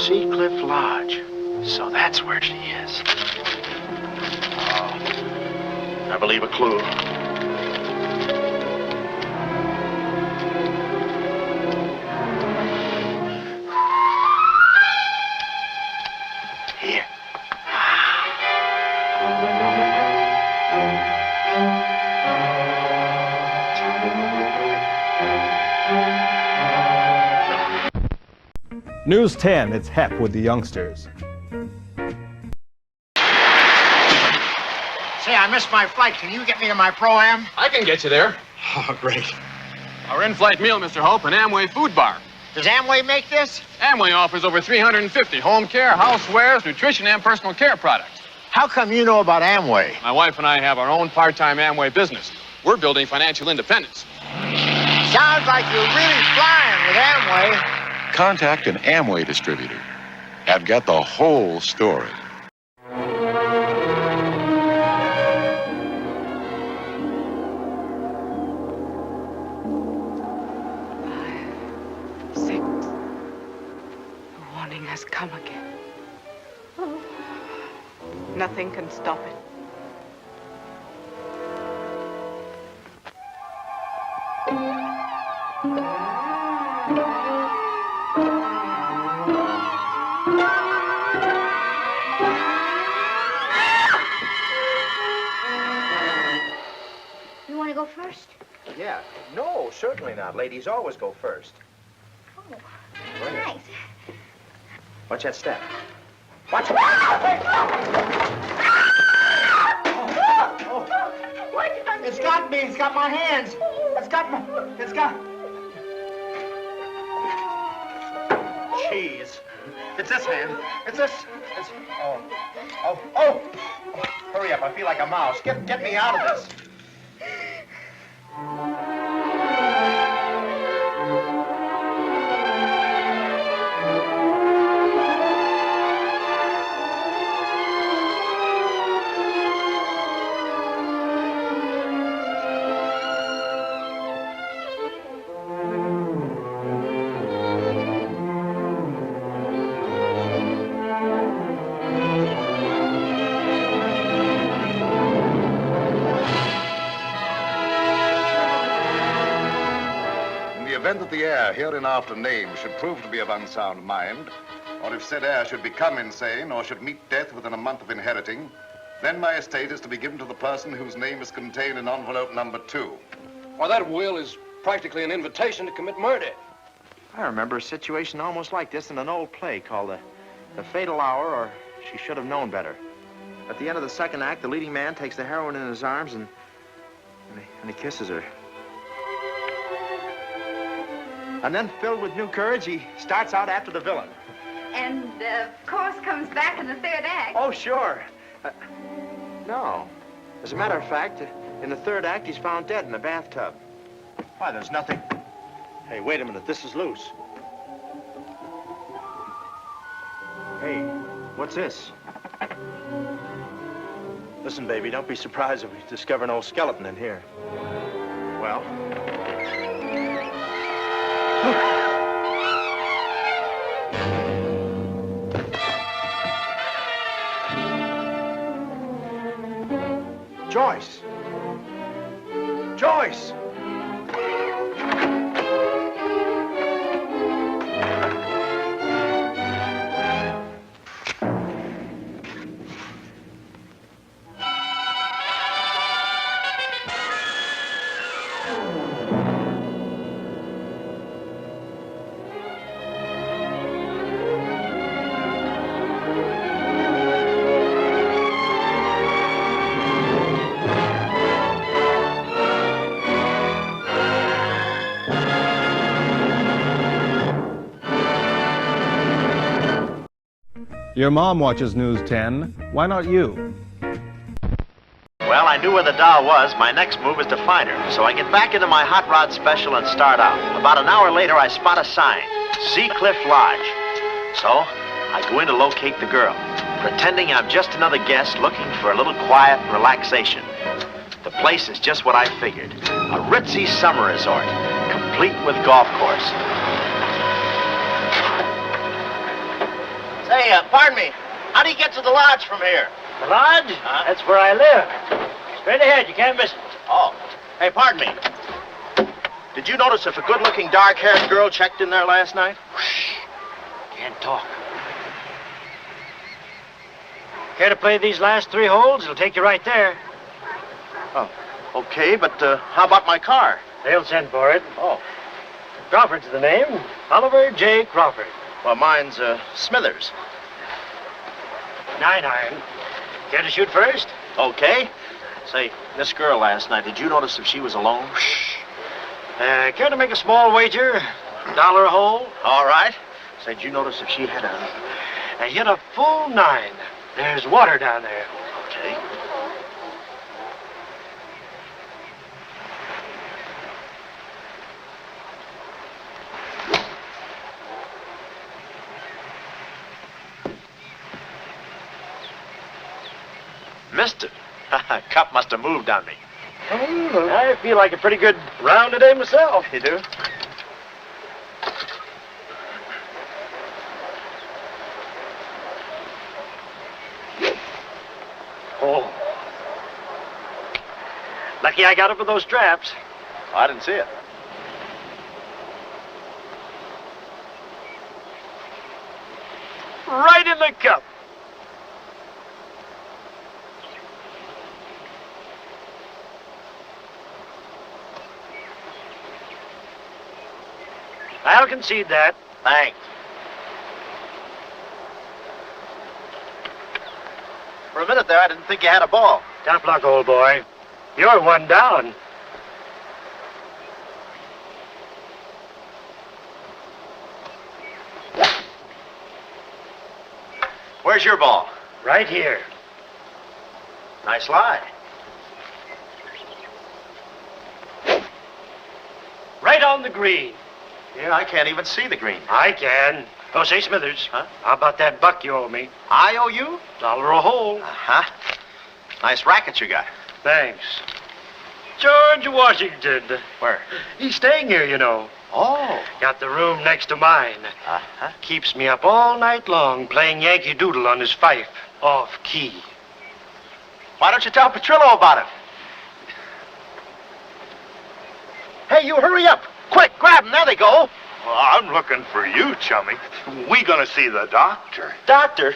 Sea Cliff Lodge. So that's where she is. Oh, I believe a clue. Here. News 10, it's Hep with the youngsters. Say, I missed my flight. Can you get me to my Pro-Am? I can get you there. Oh, great. Our in-flight meal, Mr. Hope, an Amway food bar. Does Amway make this? Amway offers over 350 home care, housewares, nutrition, and personal care products. How come you know about Amway? My wife and I have our own part-time Amway business. We're building financial independence. Sounds like you're really flying with Amway. Contact an Amway distributor and get the whole story. Has come again. Nothing can stop it. You want to go first? Yeah. No, certainly not. Ladies always go first. Oh, thanks. Watch that step. Watch it. It's got me. It's got my hands. It's got. Jeez. It's this hand. It's this. Oh. Hurry up. I feel like a mouse. Get me out of this. That the heir hereinafter named should prove to be of unsound mind, or if said heir should become insane or should meet death within a month of inheriting, then my estate is to be given to the person whose name is contained in envelope number 2. Well, that will is practically an invitation to commit murder. I remember a situation almost like this in an old play called The Fatal Hour, or She Should Have Known Better. At the end of the second act, the leading man takes the heroine in his arms and he kisses her. And then, filled with new courage, he starts out after the villain. And, of course, comes back in the third act. Oh, sure. No. As a matter of fact, in the third act, he's found dead in a bathtub. Why, there's nothing. Hey, wait a minute. This is loose. Hey, what's this? Listen, baby, don't be surprised if we discover an old skeleton in here. Well? Joyce! Joyce! Your mom watches News 10. Why not you? Well, I knew where the doll was. My next move is to find her. So I get back into my hot rod special and start out. About an hour later, I spot a sign, Sea Cliff Lodge. So I go in to locate the girl, pretending I'm just another guest looking for a little quiet relaxation. The place is just what I figured. A ritzy summer resort, complete with golf course. Say, pardon me. How do you get to the lodge from here? The lodge? That's where I live. Straight ahead, you can't miss it. Oh. Hey, pardon me. Did you notice if a good-looking, dark-haired girl checked in there last night? Can't talk. Care to play these last 3 holes? It'll take you right there. Oh, okay, but how about my car? They'll send for it. Oh. Crawford's the name. Oliver J. Crawford. Well, mine's Smithers. 9-iron. Care to shoot first? Okay. Say, this girl last night, did you notice if she was alone? Care to make a small wager? $1 a hole? All right. Say, did you notice if she had I hit a full 9. There's water down there. Okay. Missed it. Cup must have moved on me. I feel like a pretty good round today myself. You do? Oh. Lucky I got up with those straps. Oh, I didn't see it. Right in the cup. I'll concede that. Thanks. For a minute there, I didn't think you had a ball. Tough luck, old boy. You're 1 down. Where's your ball? Right here. Nice lie. Right on the green. Yeah, I can't even see the green. I can. Oh, say, Smithers. Huh? How about that buck you owe me? I owe you? $1 a hole. Uh-huh. Nice racket you got. Thanks. George Washington. Where? He's staying here, you know. Oh. Got the room next to mine. Uh-huh. Keeps me up all night long playing Yankee Doodle on his fife. Off key. Why don't you tell Petrillo about it? Hey, you hurry up. Quick, grab them. There they go. Well, I'm looking for you, chummy. We gonna see the doctor. Doctor?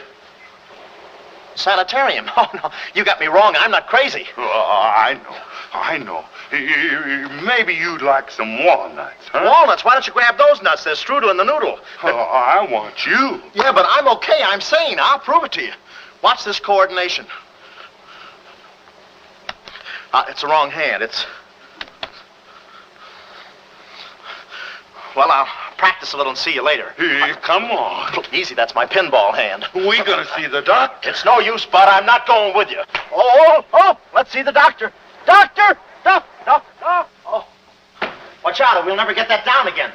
Sanitarium. Oh, no. You got me wrong. I'm not crazy. I know. Maybe you'd like some walnuts, huh? Walnuts? Why don't you grab those nuts? There's strudel in the noodle. I want you. Yeah, but I'm okay. I'm sane. I'll prove it to you. Watch this coordination. It's the wrong hand. It's... Well, I'll practice a little and see you later. Hey, come on. Easy, that's my pinball hand. We gonna see the doctor. It's no use, Bud. I'm not going with you. Oh, let's see the doctor. Doctor! No. Oh. Watch out, or we'll never get that down again.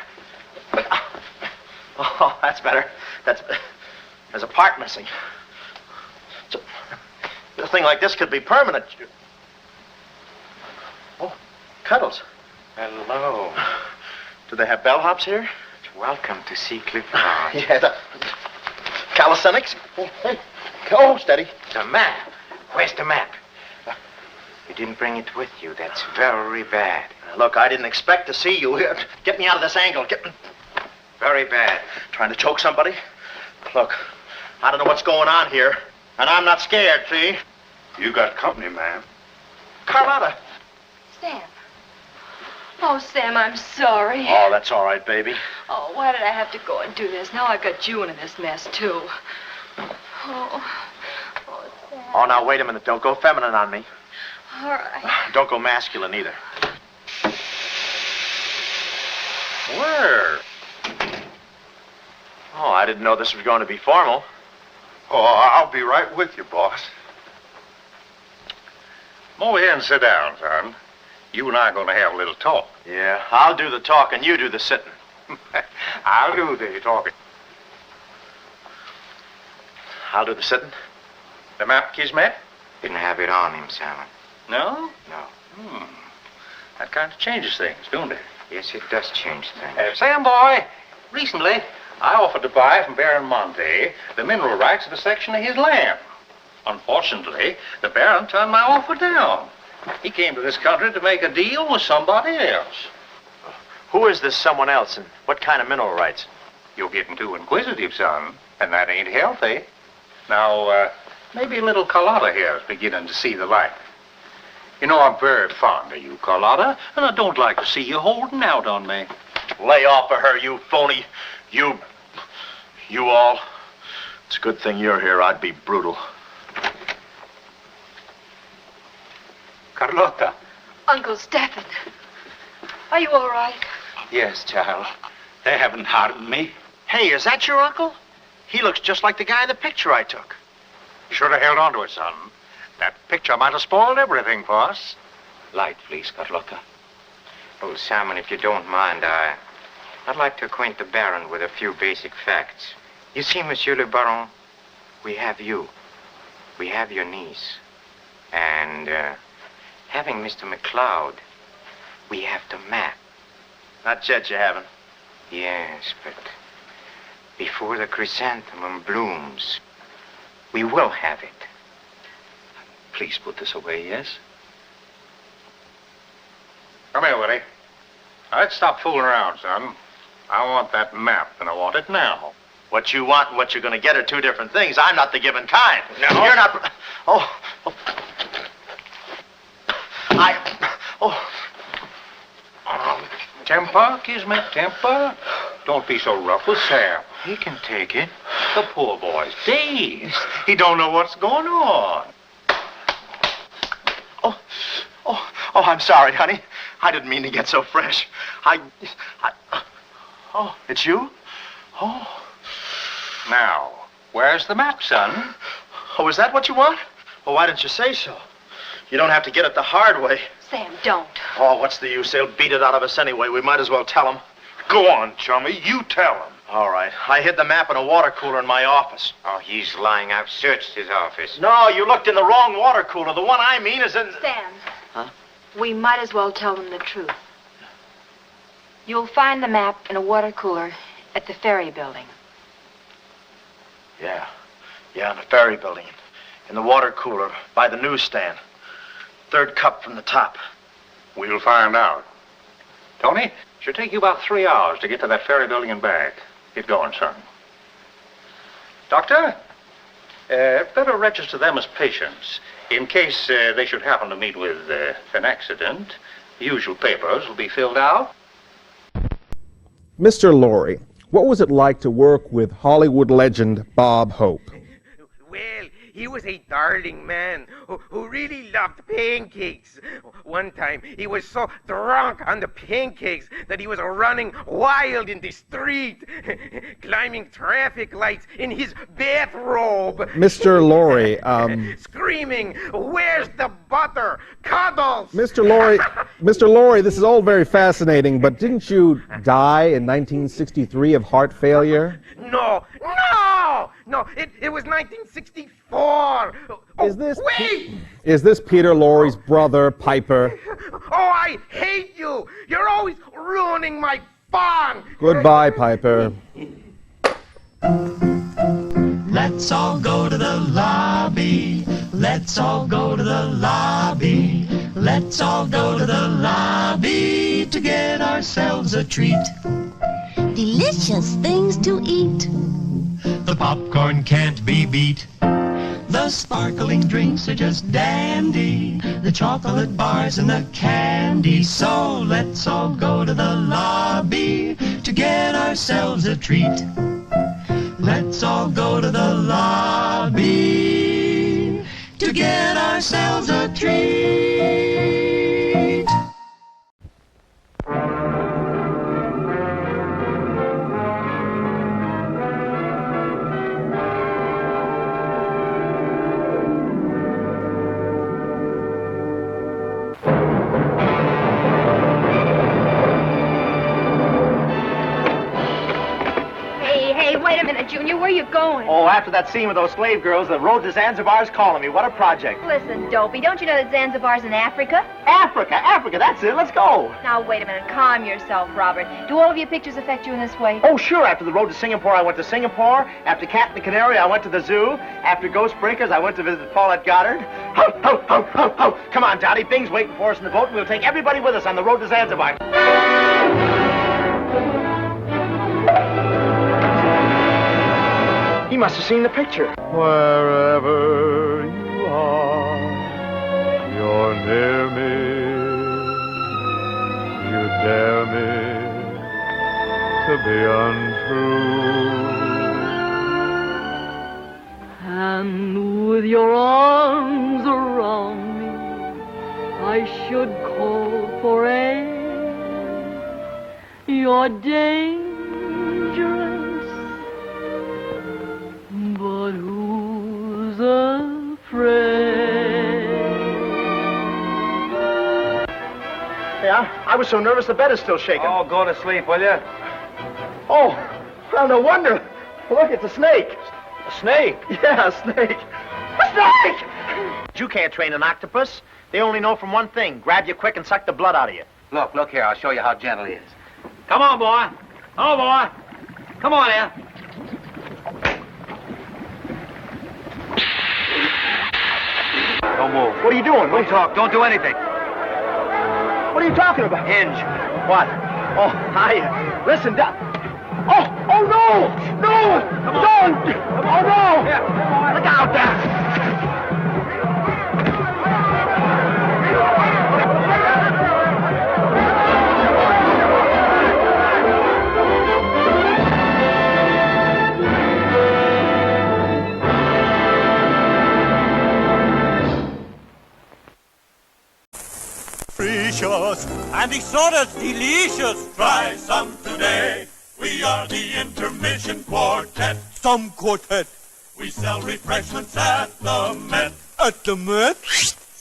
Oh, that's better. There's a part missing. A thing like this could be permanent. Oh, Cuddles. Hello. Do they have bellhops here? Welcome to Sea Cliff Lodge. Yeah, the calisthenics. Oh, hey. Oh, steady. The map. Where's the map? You didn't bring it with you. That's very bad. Look, I didn't expect to see you here. Get me out of this angle. Very bad. Trying to choke somebody? Look, I don't know what's going on here, and I'm not scared, see? You got company, ma'am. Carlotta. Sam. Oh, Sam, I'm sorry. Oh, that's all right, baby. Oh, why did I have to go and do this? Now I've got you in this mess, too. Oh, Sam. Oh, now, wait a minute. Don't go feminine on me. All right. Don't go masculine, either. Where? Oh, I didn't know this was going to be formal. Oh, I'll be right with you, boss. Come over here and sit down, son. You and I are going to have a little talk. Yeah, I'll do the talking, you do the sitting. I'll do the talking. I'll do the sitting. The map, Kismet? Didn't have it on him, Simon. No? No. That kind of changes things, don't it? Yes, it does change things. Sam boy, recently I offered to buy from Baron Monte the mineral rights of a section of his land. Unfortunately, the Baron turned my offer down. He came to this country to make a deal with somebody else. Who is this someone else, and what kind of mineral rights? You're getting too inquisitive, son, and that ain't healthy. Now, maybe little Carlotta here is beginning to see the light. You know, I'm very fond of you, Carlotta, and I don't like to see you holding out on me. Lay off of her, you phony. You all. It's a good thing you're here. I'd be brutal. Carlotta. Uncle Stephen. Are you all right? Yes, child. They haven't harmed me. Hey, is that your uncle? He looks just like the guy in the picture I took. You should have held on to it, son. That picture might have spoiled everything for us. Light, please, Carlotta. Oh, Simon, if you don't mind, I'd like to acquaint the Baron with a few basic facts. You see, Monsieur le Baron, we have you. We have your niece. And, having Mr. McLeod, we have the map. Not yet, you haven't. Yes, but before the chrysanthemum blooms, we will have it. Please put this away, yes? Come here, Willie. Now, let's stop fooling around, son. I want that map, and I want it now. What you want and what you're going to get are two different things. I'm not the given kind. No. You're not... Oh. Temper, Kismet, temper. Don't be so rough with Sam. He can take it. The poor boy's dazed. He don't know what's going on. Oh, I'm sorry, honey. I didn't mean to get so fresh. Oh, it's you? Oh. Now, where's the map, son? Oh, is that what you want? Well, why didn't you say so? You don't have to get it the hard way. Sam, don't. Oh, what's the use? They'll beat it out of us anyway. We might as well tell them. Go on, chummy. You tell them. All right. I hid the map in a water cooler in my office. Oh, he's lying. I've searched his office. No, you looked in the wrong water cooler. The one I mean is in... Sam. Huh? We might as well tell them the truth. You'll find the map in a water cooler at the ferry building. Yeah, in the ferry building. In the water cooler by the newsstand. Third cup from the top. We'll find out. Tony, should take you about 3 hours to get to that ferry building and back. Get going, son. Doctor, better register them as patients. In case they should happen to meet with an accident, the usual papers will be filled out. Mr. Lorre, what was it like to work with Hollywood legend Bob Hope? Well, he was a darling man who really loved pancakes. One time, he was so drunk on the pancakes that he was running wild in the street, climbing traffic lights in his bathrobe. Mr. Lorre, screaming, "Where's the butter? Cuddles!" Mr. Lorre, this is all very fascinating, but didn't you die in 1963 of heart failure? No, it was 1964. Is this Peter Lorre's brother, Piper? Oh, I hate you. You're always ruining my fun. Goodbye, Piper. Let's all go to the lobby. Let's all go to the lobby. Let's all go to the lobby to get ourselves a treat. Delicious things to eat. The popcorn can't be beat. The sparkling drinks are just dandy. The chocolate bars and the candy. So let's all go to the lobby to get ourselves a treat. Let's all go to the lobby to get ourselves a treat. Hey, wait a minute, Junior. Where are you going? Oh, after that scene with those slave girls, the road to Zanzibar's calling me. What a project. Listen, Dopey, don't you know that Zanzibar's in Africa? Africa, that's it. Let's go. Now, wait a minute. Calm yourself, Robert. Do all of your pictures affect you in this way? Oh, sure. After the road to Singapore, I went to Singapore. After Cat and the Canary, I went to the zoo. After Ghost Breakers, I went to visit Paulette Goddard. Ho, ho, ho, ho, ho. Come on, Dottie. Bing's waiting for us in the boat, and we'll take everybody with us on the road to Zanzibar. He must have seen the picture. Wherever you are, you're near me. You dare me to be untrue. And with your arms around me, I should call for aid. You're dangerous, but who's afraid? Yeah, I was so nervous the bed is still shaking. Oh, go to sleep, will you? Oh, well, no wonder. Look, it's a snake. A snake? Yeah, a snake. A snake! You can't train an octopus. They only know from one thing. Grab you quick and suck the blood out of you. Look here. I'll show you how gentle he is. Come on, boy. Oh, boy. Come on here. Don't move. What are you doing? Don't talk. Don't do anything. What are you talking about? Hinge. What? Oh, hiya. Listen, Doc. Oh, no! No! Don't! Oh, no! Here, look out there! Precious, and the soda's delicious. Try some today. We are the Intermission Quartet. Some quartet. We sell refreshments at the Met. At the Met?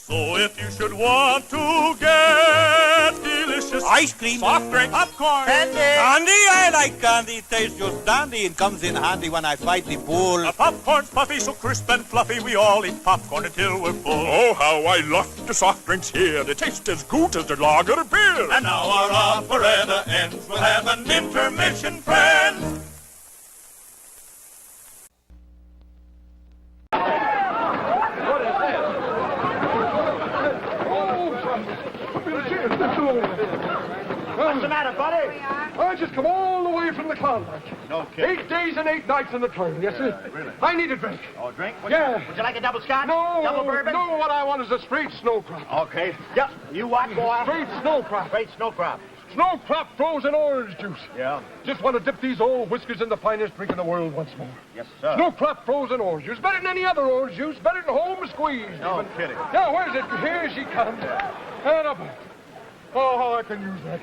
So if you should want to get delicious ice cream, soft drink, popcorn, candy. Candy, I like candy. Tastes just dandy and comes in handy when I fight the bull. A popcorn's puffy, so crisp and fluffy. We all eat popcorn until we're full. Oh, how I love the soft drinks here. They taste as good as the lager beer. And now our operetta ends. We'll have an intermission, friends. What's the matter, buddy? I just come all the way from the Klondike. No kidding. 8 days and 8 nights on the train, yes, sir. Really? I need a drink. Oh, drink? Would Would you like a double scotch? No. Double bourbon? No, what I want is a straight snow crop. Okay. Yep. You what, boy? Straight snow crop. Straight snow crop. Snow crop frozen orange juice. Yeah. Just want to dip these old whiskers in the finest drink in the world once more. Yes, sir. Snow crop frozen orange juice. Better than any other orange juice. Better than home squeeze. No even. kidding. Now, where's it? Here she comes. And up. Oh, how I can use that.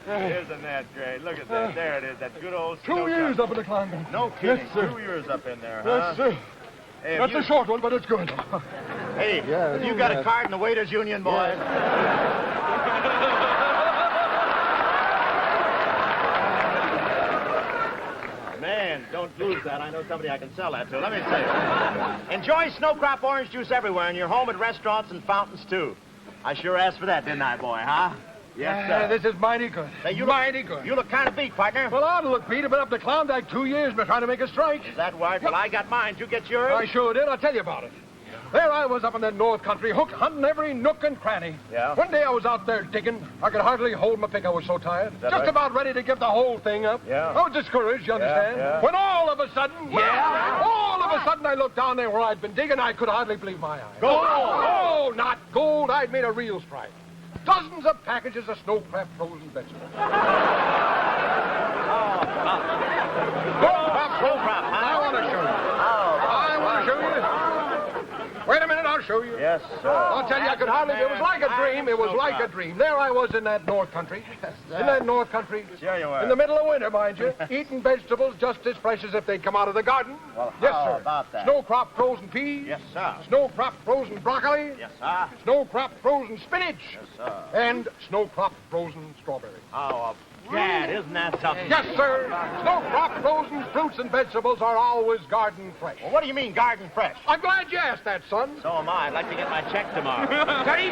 Isn't that great? Look at that. There it is. That good old 2 years up in the Klondike. No kidding. Yes, sir. 2 years up in there, huh? Yes, sir. Hey, That's a short one, but it's good. Hey, Yeah, you got a yes. card in the Waiters Union, boys? Man, don't lose that. I know somebody I can sell that to. Let me tell you. Enjoy snow crop orange juice everywhere, in your home, at restaurants, and fountains, too. I sure asked for that, didn't I, boy, huh? Yes, sir. This is mighty good. Hey, mighty good. You look kind of beat, partner. Well, I look, Pete. I've been up to Klondike 2 years, been trying to make a strike. Is that right? Well, I got mine. Did you get yours? I sure did. I'll tell you about it. There I was up in that north country, hook hunting every nook and cranny. Yeah? One day I was out there digging. I could hardly hold my pick. I was so tired. that Just right? about ready to give the whole thing up. Yeah. I was discouraged, you understand? yeah. When all of a sudden, Yeah? all of a sudden I looked down there where I'd been digging. I could hardly believe my eyes. Gold! Oh, not gold. I'd made a real strike. Dozens of packages of snow crab frozen vegetables. Snow crop, huh? I want to show you. I want to show you. Wait a minute, I'll show you. Yes, sir. I'll tell you, I could hardly. It was like a dream. It was like a dream. There I was in that north country. In that north country. Sure you were. In the middle of winter, mind you. Eating vegetables just as fresh as if they'd come out of the garden. Well, Yes, how sir. about that? Snow crop frozen peas. Yes, sir. Snow crop frozen broccoli. Yes, sir. Snow crop frozen spinach. Yes, sir. And snow crop frozen strawberries. How Gad, isn't that something? Yes, sir. Snow crop frozen fruits and vegetables are always garden fresh. Well, what do you mean, garden fresh? I'm glad you asked that, son. So am I. I'd like to get my check tomorrow. Teddy,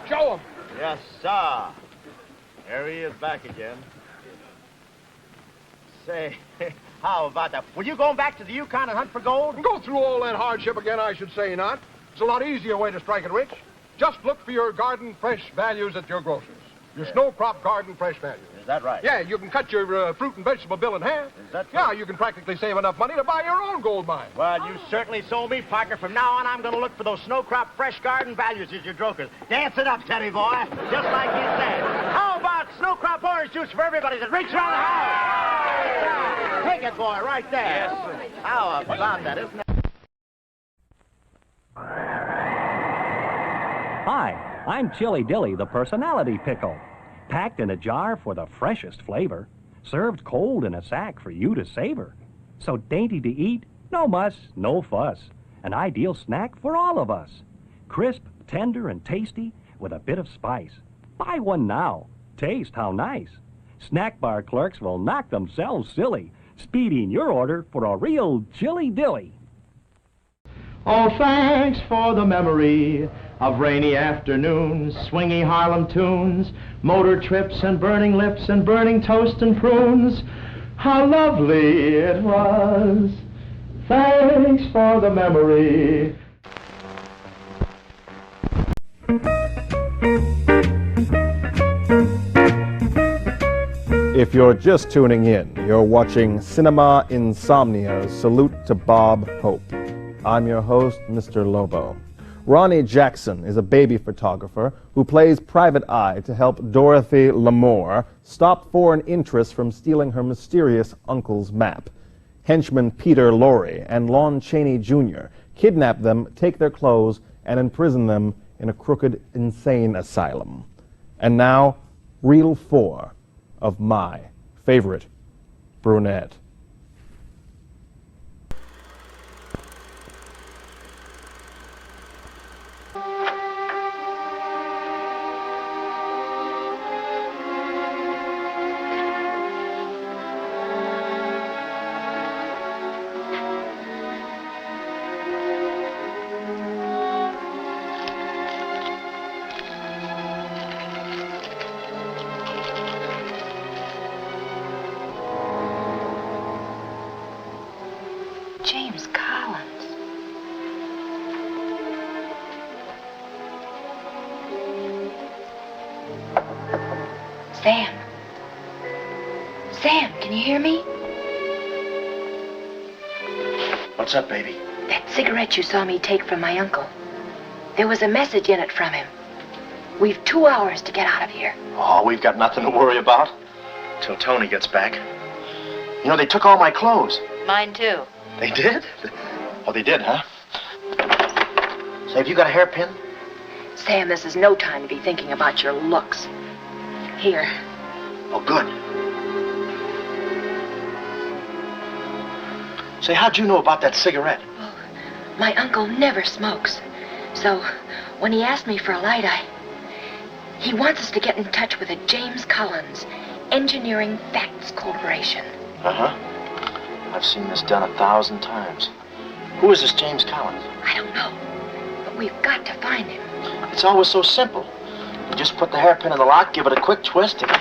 show him. Yes, sir. There he is back again. Say, how about that? Will you go back to the Yukon and hunt for gold? Go through all that hardship again, I should say not. It's a lot easier way to strike it rich. Just look for your garden fresh values at your grocer's. Your snow crop garden fresh values. Is that right? Yeah, you can cut your fruit and vegetable bill in half. Is that true? Yeah, you can practically save enough money to buy your own gold mine. Well, you certainly sold me, Parker. From now on, I'm going to look for those snow crop fresh garden values as your jokers. Dance it up, Teddy boy. Just like you said. How about snow crop orange juice for everybody that reaches around the house? Take it, boy, right there. Yes. How about that, isn't it? Hi, I'm Chili Dilly, the personality pickle. Packed in a jar for the freshest flavor. Served cold in a sack for you to savor. So dainty to eat, no muss, no fuss. An ideal snack for all of us. Crisp, tender, and tasty with a bit of spice. Buy one now. Taste how nice. Snack bar clerks will knock themselves silly, speeding your order for a real Chili Dilly. Oh, thanks for the memory of rainy afternoons, swingy Harlem tunes, motor trips and burning lips and burning toast and prunes. How lovely it was. Thanks for the memory. If you're just tuning in, you're watching Cinema Insomnia's Salute to Bob Hope. I'm your host, Mr. Lobo. Ronnie Jackson is a baby photographer who plays private eye to help Dorothy L'Amour stop foreign interests from stealing her mysterious uncle's map. Henchman Peter Lorre and Lon Chaney Jr. kidnap them, take their clothes, and imprison them in a crooked insane asylum. And now, Reel 4 of my favorite Brunette. James Collins. Sam. Sam, can you hear me? What's up, baby? That cigarette you saw me take from my uncle. There was a message in it from him. We've 2 hours to get out of here. Oh, we've got nothing to worry about till Tony gets back. You know, they took all my clothes. Mine too. They did? Oh, they did, huh? Say, have you got a hairpin? Sam, this is no time to be thinking about your looks. Here. Oh, good. Say, how'd you know about that cigarette? Well, my uncle never smokes. So, when he asked me for a light, he wants us to get in touch with a James Collins, Engineering Facts Corporation. Uh-huh. I've seen this done 1,000 times. Who is this James Collins? I don't know, but we've got to find him. It's always so simple. You just put the hairpin in the lock, give it a quick twist, and...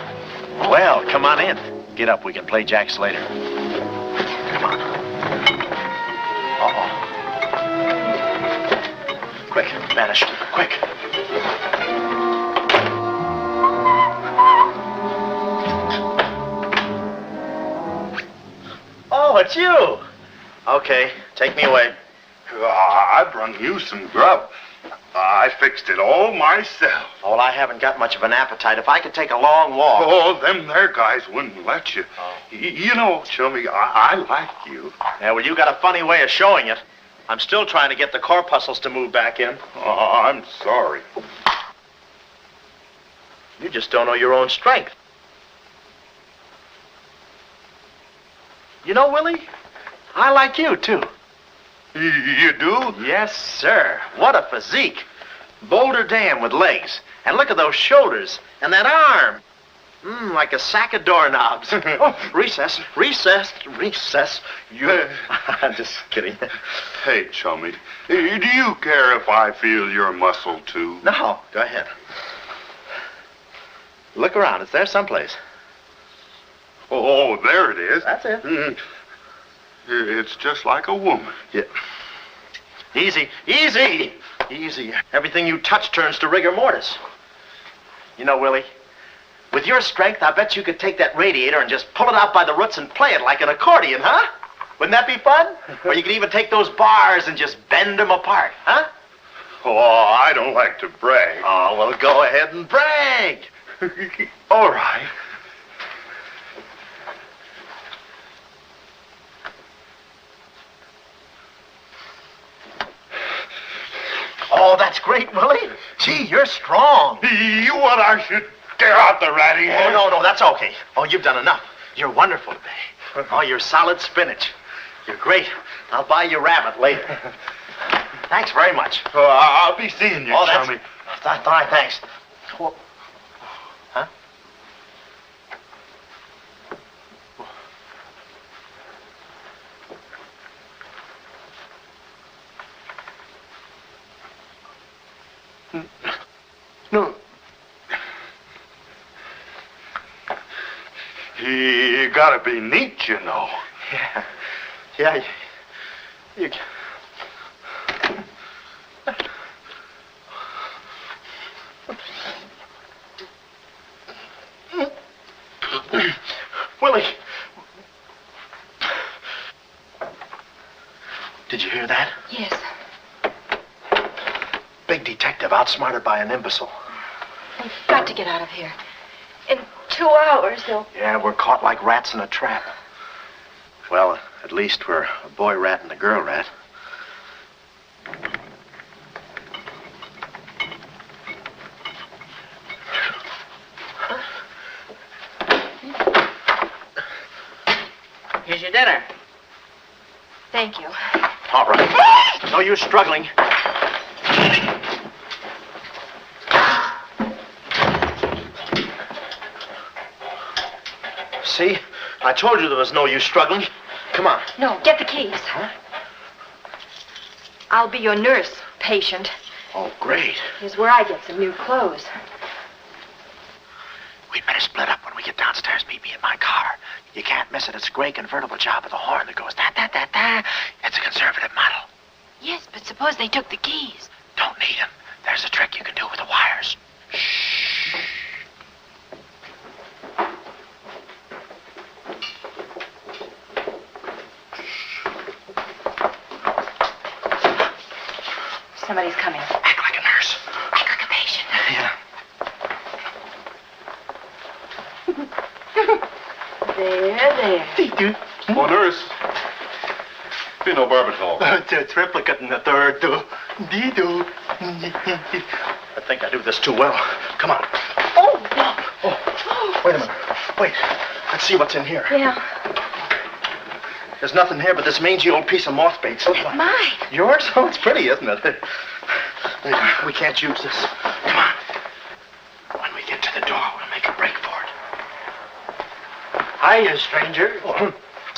Well, come on in. Get up, we can play jacks later. Come on. Uh-oh. Quick, vanish, quick. Oh, it's you. Okay, take me away. I brung you some grub. I fixed it all myself. Oh, well, I haven't got much of an appetite. If I could take a long walk... Oh, them there guys wouldn't let you. Oh. You know, Chummy, I like you. Yeah, well, you got a funny way of showing it. I'm still trying to get the corpuscles to move back in. Oh, I'm sorry. You just don't know your own strength. You know, Willie, I like you, too. You do? Yes, sir. What a physique. Boulder Dam with legs. And look at those shoulders and that arm. Like a sack of doorknobs. Oh, recess. I'm just kidding. Hey, chummy, do you care if I feel your muscle, too? No, go ahead. Look around. It's there someplace. Oh, there it is. That's it. It's just like a woman. Yeah. Easy. Everything you touch turns to rigor mortis. You know, Willie, with your strength, I bet you could take that radiator and just pull it out by the roots and play it like an accordion, huh? Wouldn't that be fun? Or you could even take those bars and just bend them apart, huh? Oh, I don't like to brag. Oh, well, go ahead and brag. All right. Oh, that's great, Willie. Gee, you're strong. You want I should tear out the ratty head? Oh, no, that's okay. Oh, you've done enough. You're wonderful today. Oh, you're solid spinach. You're great. I'll buy you rabbit later. Thanks very much. Oh, I'll be seeing you, chummy. Fine, thanks. Well, huh? No. You gotta be neat, you know. Yeah. You... Willie. Did you hear that? Yes. Big detective outsmarted by an imbecile. We've got to get out of here. In 2 hours, they'll... Yeah, we're caught like rats in a trap. Well, at least we're a boy rat and a girl rat. Here's your dinner. Thank you. All right. No use struggling. See? I told you there was no use struggling. Come on. No, get the keys. Huh? I'll be your nurse, patient. Oh, great. Here's where I get some new clothes. We'd better split up when we get downstairs. Meet me in my car. You can't miss it. It's a gray convertible job with a horn that goes da-da-da-da. It's a conservative model. Yes, but suppose they took the keys. Don't need them. There's a trick you can do with the wires. Shh. Somebody's coming. Act like a nurse. Act like a patient. Yeah. There. Oh, nurse. Be no barbital. It's a triplicate in the third, too. Dee-doo. I think I do this too well. Come on. Oh, wait a minute. Wait. Let's see what's in here. Yeah. There's nothing here but this mangy old piece of moth bait. It's mine. Yours? Oh, it's pretty, isn't it? We can't use this. Come on. When we get to the door, we'll make a break for it. Hiya, stranger.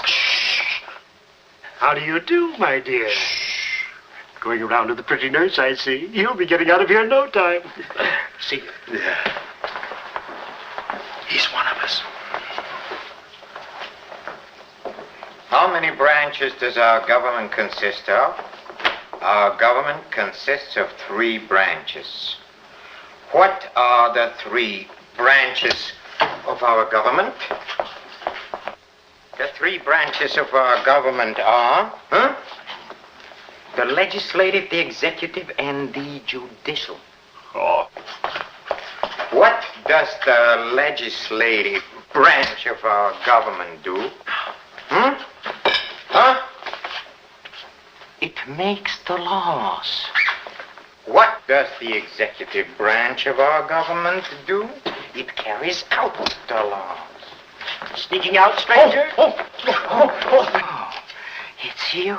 Shh. How do you do, my dear? Shh. Going around to the pretty nurse, I see. You'll be getting out of here in no time. See you. Yeah. He's one of us. How many branches does our government consist of? Our government consists of 3 branches. What are the 3 branches of our government? The 3 branches of our government are, the legislative, the executive, and the judicial. Oh. What does the legislative branch of our government do? It makes the laws. What does the executive branch of our government do? It carries out the laws. Sneaking out, stranger? It's you.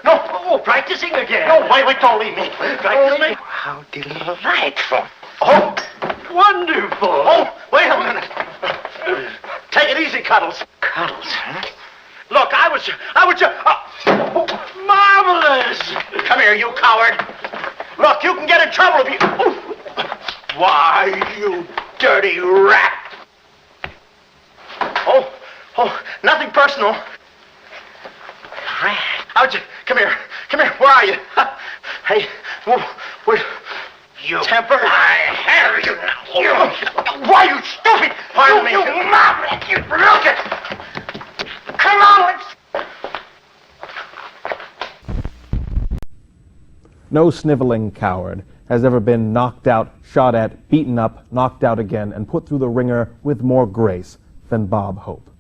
No, practicing again. No, wait, don't leave me. Practicing? How delightful. Oh, wonderful. Oh, wait Cuddles. Cuddles, huh? Look, I was just... marvelous! Come here, you coward. Look, you can get in trouble if you... Why, you dirty rat. Oh, nothing personal. Rat. Come here, where are you? Hey, where... You... Temper? I have you now. Why, you stupid... Pardon me. You marvelous, you look it. Come on, let's... No sniveling coward has ever been knocked out, shot at, beaten up, knocked out again, and put through the ringer with more grace than Bob Hope.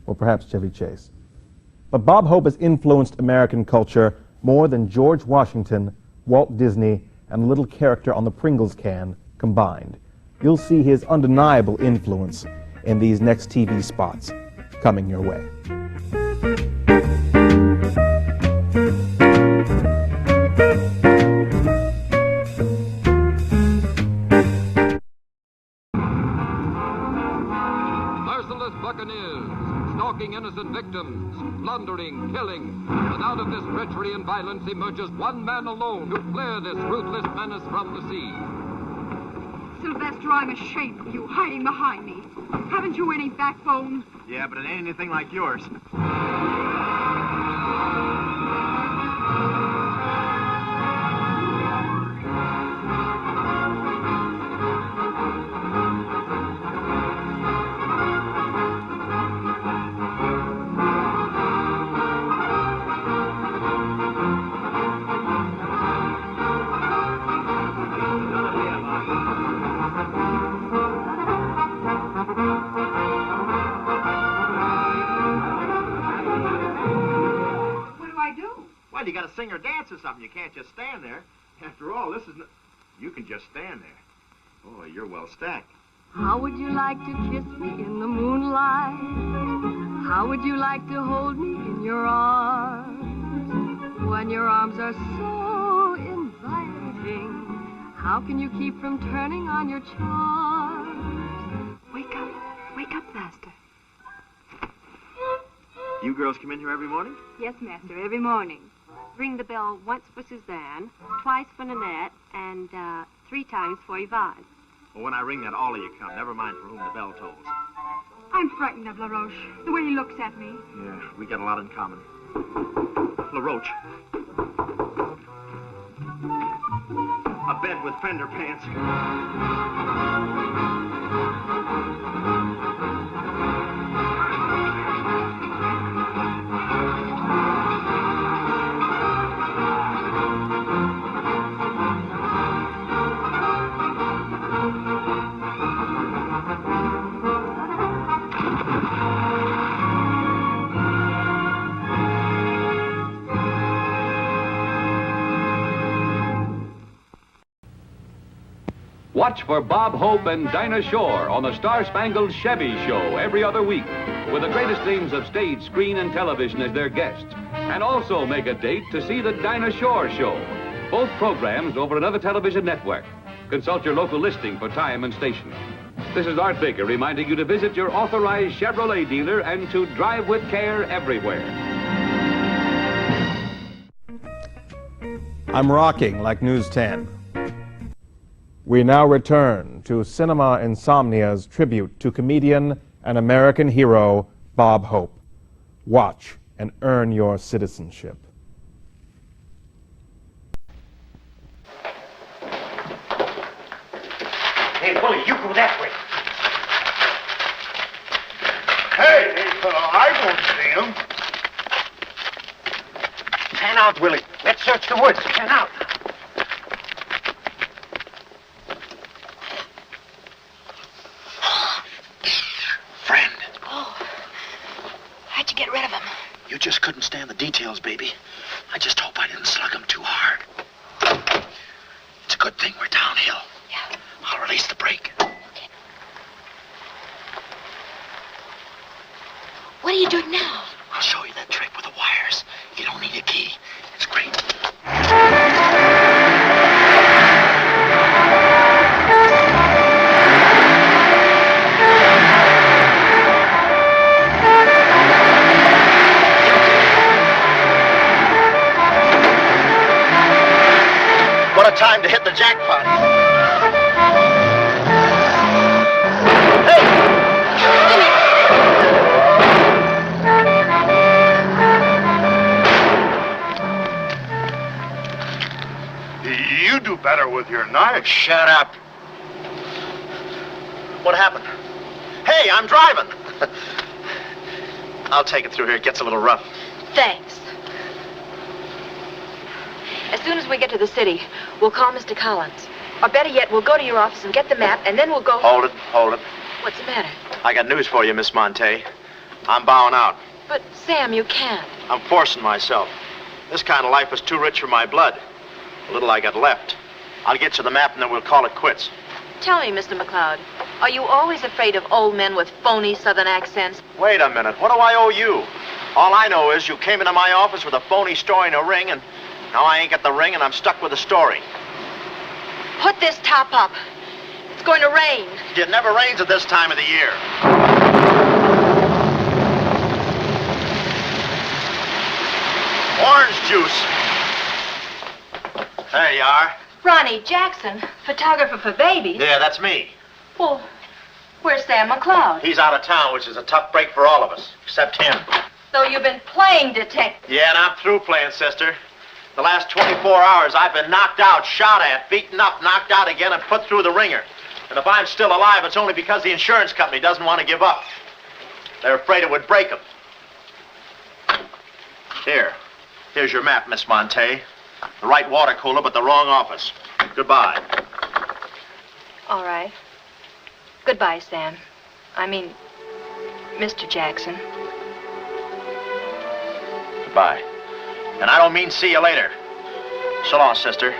Or perhaps Chevy Chase. But Bob Hope has influenced American culture more than George Washington, Walt Disney, and the little character on the Pringles can combined. You'll see his undeniable influence in these next TV spots coming your way. Merciless buccaneers, stalking innocent victims, plundering, killing. And out of this treachery and violence emerges one man alone to clear this ruthless menace from the sea. Sylvester, I'm ashamed of you hiding behind me. Haven't you any backbone? Yeah, but it ain't anything like yours. You gotta sing or dance or something. You can't just stand there. After all, this is... You can just stand there. Boy, you're well stacked. How would you like to kiss me in the moonlight? How would you like to hold me in your arms? When your arms are so inviting, how can you keep from turning on your charms? Wake up, Master. You girls come in here every morning? Yes, Master, every morning. Ring the bell once for Suzanne, twice for Nanette, and 3 times for Yvonne. Well, when I ring that, all of you come. Never mind for whom the bell tolls. I'm frightened of LaRoche, the way he looks at me. Yeah, we got a lot in common. LaRoche. A bed with fender pants. Watch for Bob Hope and Dinah Shore on the Star-Spangled Chevy Show every other week, with the greatest names of stage, screen, and television as their guests. And also make a date to see the Dinah Shore Show. Both programs over another television network. Consult your local listing for time and station. This is Art Baker reminding you to visit your authorized Chevrolet dealer and to drive with care everywhere. I'm rocking like News 10. We now return to Cinema Insomnia's tribute to comedian and American hero Bob Hope. Watch and earn your citizenship. Hey, Willie, you go that way. Hey, I don't see him. Pan out, Willie. Let's search the woods. Pan out. Friend, Oh. How'd you get rid of him? you just couldn't stand the details, baby. I just hope I didn't slug him too hard. It's a good thing we're downhill. Yeah. I'll release the brake. Okay. What are you doing now? I'll show you that trick with the wires. You don't need a key. It's great. night. Shut up. What happened? Hey, I'm driving. I'll take it through here. It gets a little rough. Thanks. As soon as we get to the city, we'll call Mr. Collins. Or better yet, we'll go to your office and get the map, and then we'll go... Hold it. What's the matter? I got news for you, Miss Monte. I'm bowing out. But, Sam, you can't. I'm forcing myself. This kind of life is too rich for my blood. The little I got left. I'll get you the map, and then we'll call it quits. Tell me, Mr. McLeod, are you always afraid of old men with phony southern accents? Wait a minute. What do I owe you? All I know is you came into my office with a phony story and a ring, and now I ain't got the ring, and I'm stuck with the story. Put this top up. It's going to rain. It never rains at this time of the year. Orange juice. There you are. Ronnie Jackson, photographer for babies. Yeah, that's me. Well, where's Sam McLeod? He's out of town, which is a tough break for all of us, except him. So you've been playing detective. Yeah, and I'm through playing, sister. The last 24 hours, I've been knocked out, shot at, beaten up, knocked out again, and put through the ringer. And if I'm still alive, it's only because the insurance company doesn't want to give up. They're afraid it would break them. Here's your map, Miss Monte. The right water cooler, but the wrong office. Goodbye. All right. Goodbye, Sam. I mean, Mr. Jackson. Goodbye. And I don't mean see you later. So long, sister.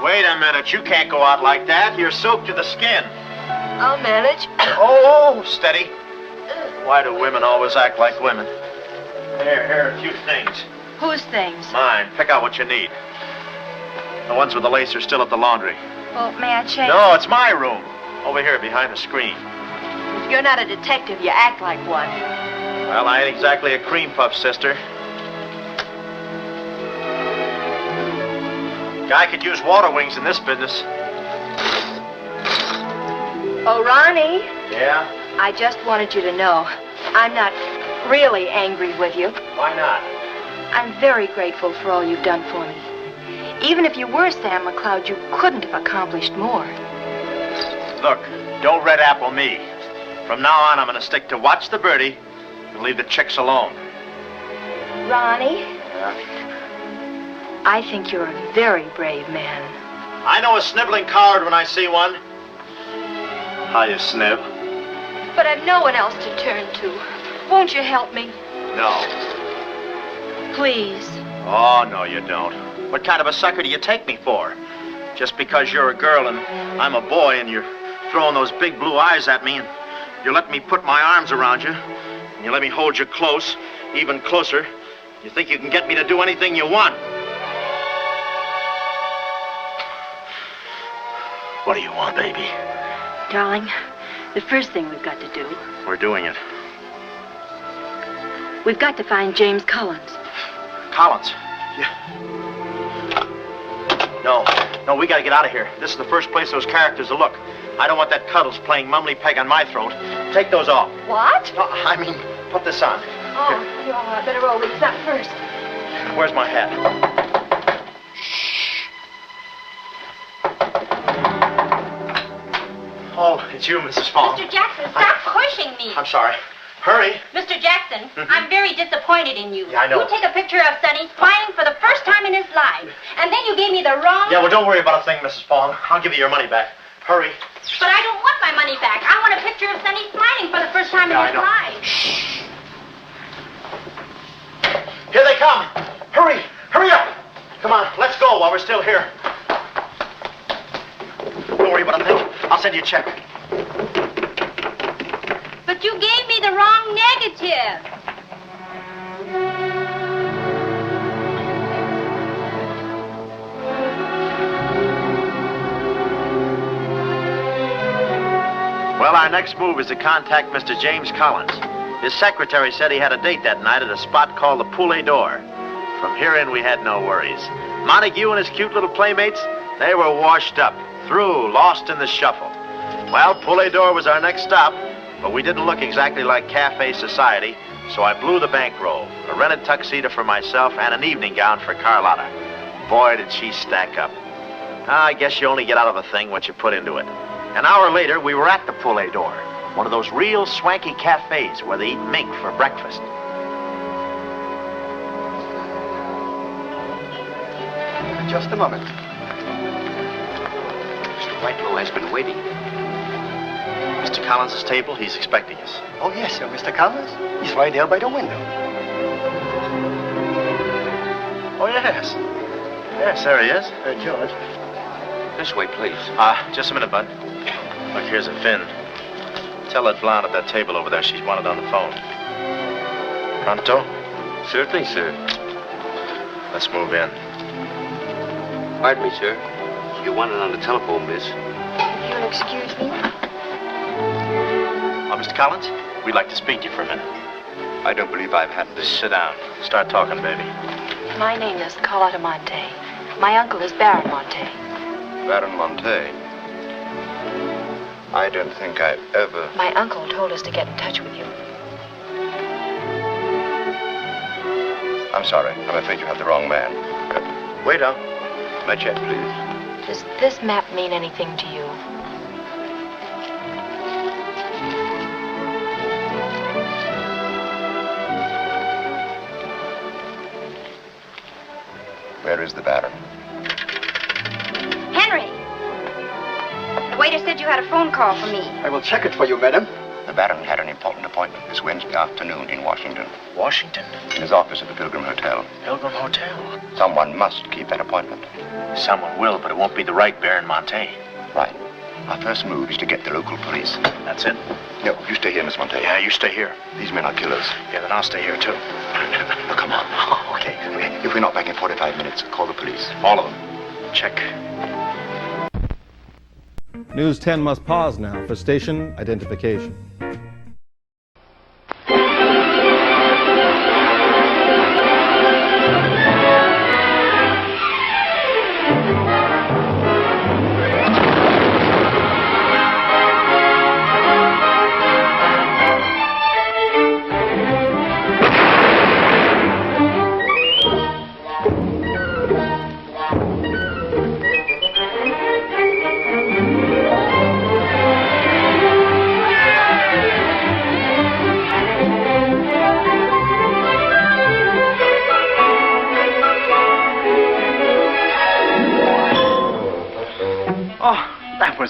Wait a minute. You can't go out like that. You're soaked to the skin. I'll manage. Oh, steady. Why do women always act like women? Here, a few things. Whose things? Mine. Pick out what you need. The ones with the lace are still at the laundry. Well, may I change? No, it's my room. Over here, behind the screen. If you're not a detective, you act like one. Well, I ain't exactly a cream puff, sister. Guy could use water wings in this business. Oh, Ronnie. Yeah? I just wanted you to know I'm not really angry with you. Why not? I'm very grateful for all you've done for me. Even if you were Sam McLeod, you couldn't have accomplished more. Look, don't red apple me. From now on, I'm going to stick to watch the birdie and leave the chicks alone. Ronnie? Yeah? I think you're a very brave man. I know a sniveling coward when I see one. How you snib? But I've no one else to turn to. Won't you help me? No. Please. Oh, no, you don't. What kind of a sucker do you take me for? Just because you're a girl and I'm a boy and you're throwing those big blue eyes at me and you let me put my arms around you and you let me hold you close, even closer, you think you can get me to do anything you want. What do you want, baby? Darling, the first thing we've got to do... We're doing it. We've got to find James Collins. Collins? Yeah. No, we gotta get out of here. This is the first place those characters will look. I don't want that Cuddles playing Mumley Peg on my throat. Take those off. What? No, I mean, put this on. Oh, you better roll these up first. Where's my hat? Oh, it's you, Mrs. Fong. Mr. Jackson, stop pushing me. I'm sorry. Hurry. Mr. Jackson, I'm very disappointed in you. Yeah, I know. You take a picture of Sonny smiling for the first time in his life, and then you gave me the wrong... Yeah, well, don't worry about a thing, Mrs. Fong. I'll give you your money back. Hurry. But I don't want my money back. I want a picture of Sonny smiling for the first time in his life. Shh. Here they come. Hurry. Hurry up. Come on, let's go while we're still here. Don't worry about a thing. I'll send you a check. But you gave me the wrong negative. Well, our next move is to contact Mr. James Collins. His secretary said he had a date that night at a spot called the Poulet d'Or. From here in, we had no worries. Montague and his cute little playmates, they were washed up, through, lost in the shuffle. Well, Poulet d'Or was our next stop, but we didn't look exactly like cafe society, so I blew the bankroll. A rented tuxedo for myself and an evening gown for Carlotta. Boy, did she stack up. I guess you only get out of a thing what you put into it. An hour later, we were at the Poulet d'Or, one of those real swanky cafes where they eat mink for breakfast. Just a moment. Mr. Whitelaw has been waiting. Mr. Collins' table, he's expecting us. Oh, yes, sir. Mr. Collins? He's right there by the window. Oh, yes. Yes, there he is. George. This way, please. Just a minute, Bud. Look, here's a fin. Tell that blonde at that table over there she's wanted on the phone. Pronto? Certainly, sir. Let's move in. Pardon me, sir. You wanted on the telephone, miss. You'll excuse me? Mr. Collins, we'd like to speak to you for a minute. I don't believe I've had this. Sit down. Start talking, baby. My name is Carlotta Monte. My uncle is Baron Monte. Baron Monte. I don't think I've ever... My uncle told us to get in touch with you. I'm sorry. I'm afraid you have the wrong man. Waiter. My check, please. Does this map mean anything to you? Where is the Baron? Henry! The waiter said you had a phone call for me. I will check it for you, madam. The Baron had an important appointment this Wednesday afternoon in Washington. Washington? In his office at the Pilgrim Hotel. Pilgrim Hotel? Someone must keep that appointment. Someone will, but it won't be the right Baron Monte. Right. Our first move is to get the local police. That's it? No, you stay here, Miss Monte. Yeah, you stay here. These men are killers. Yeah, then I'll stay here, too. Oh, come on. Okay. If we're not back in 45 minutes, call the police. All of them. Check. News 10 must pause now for station identification.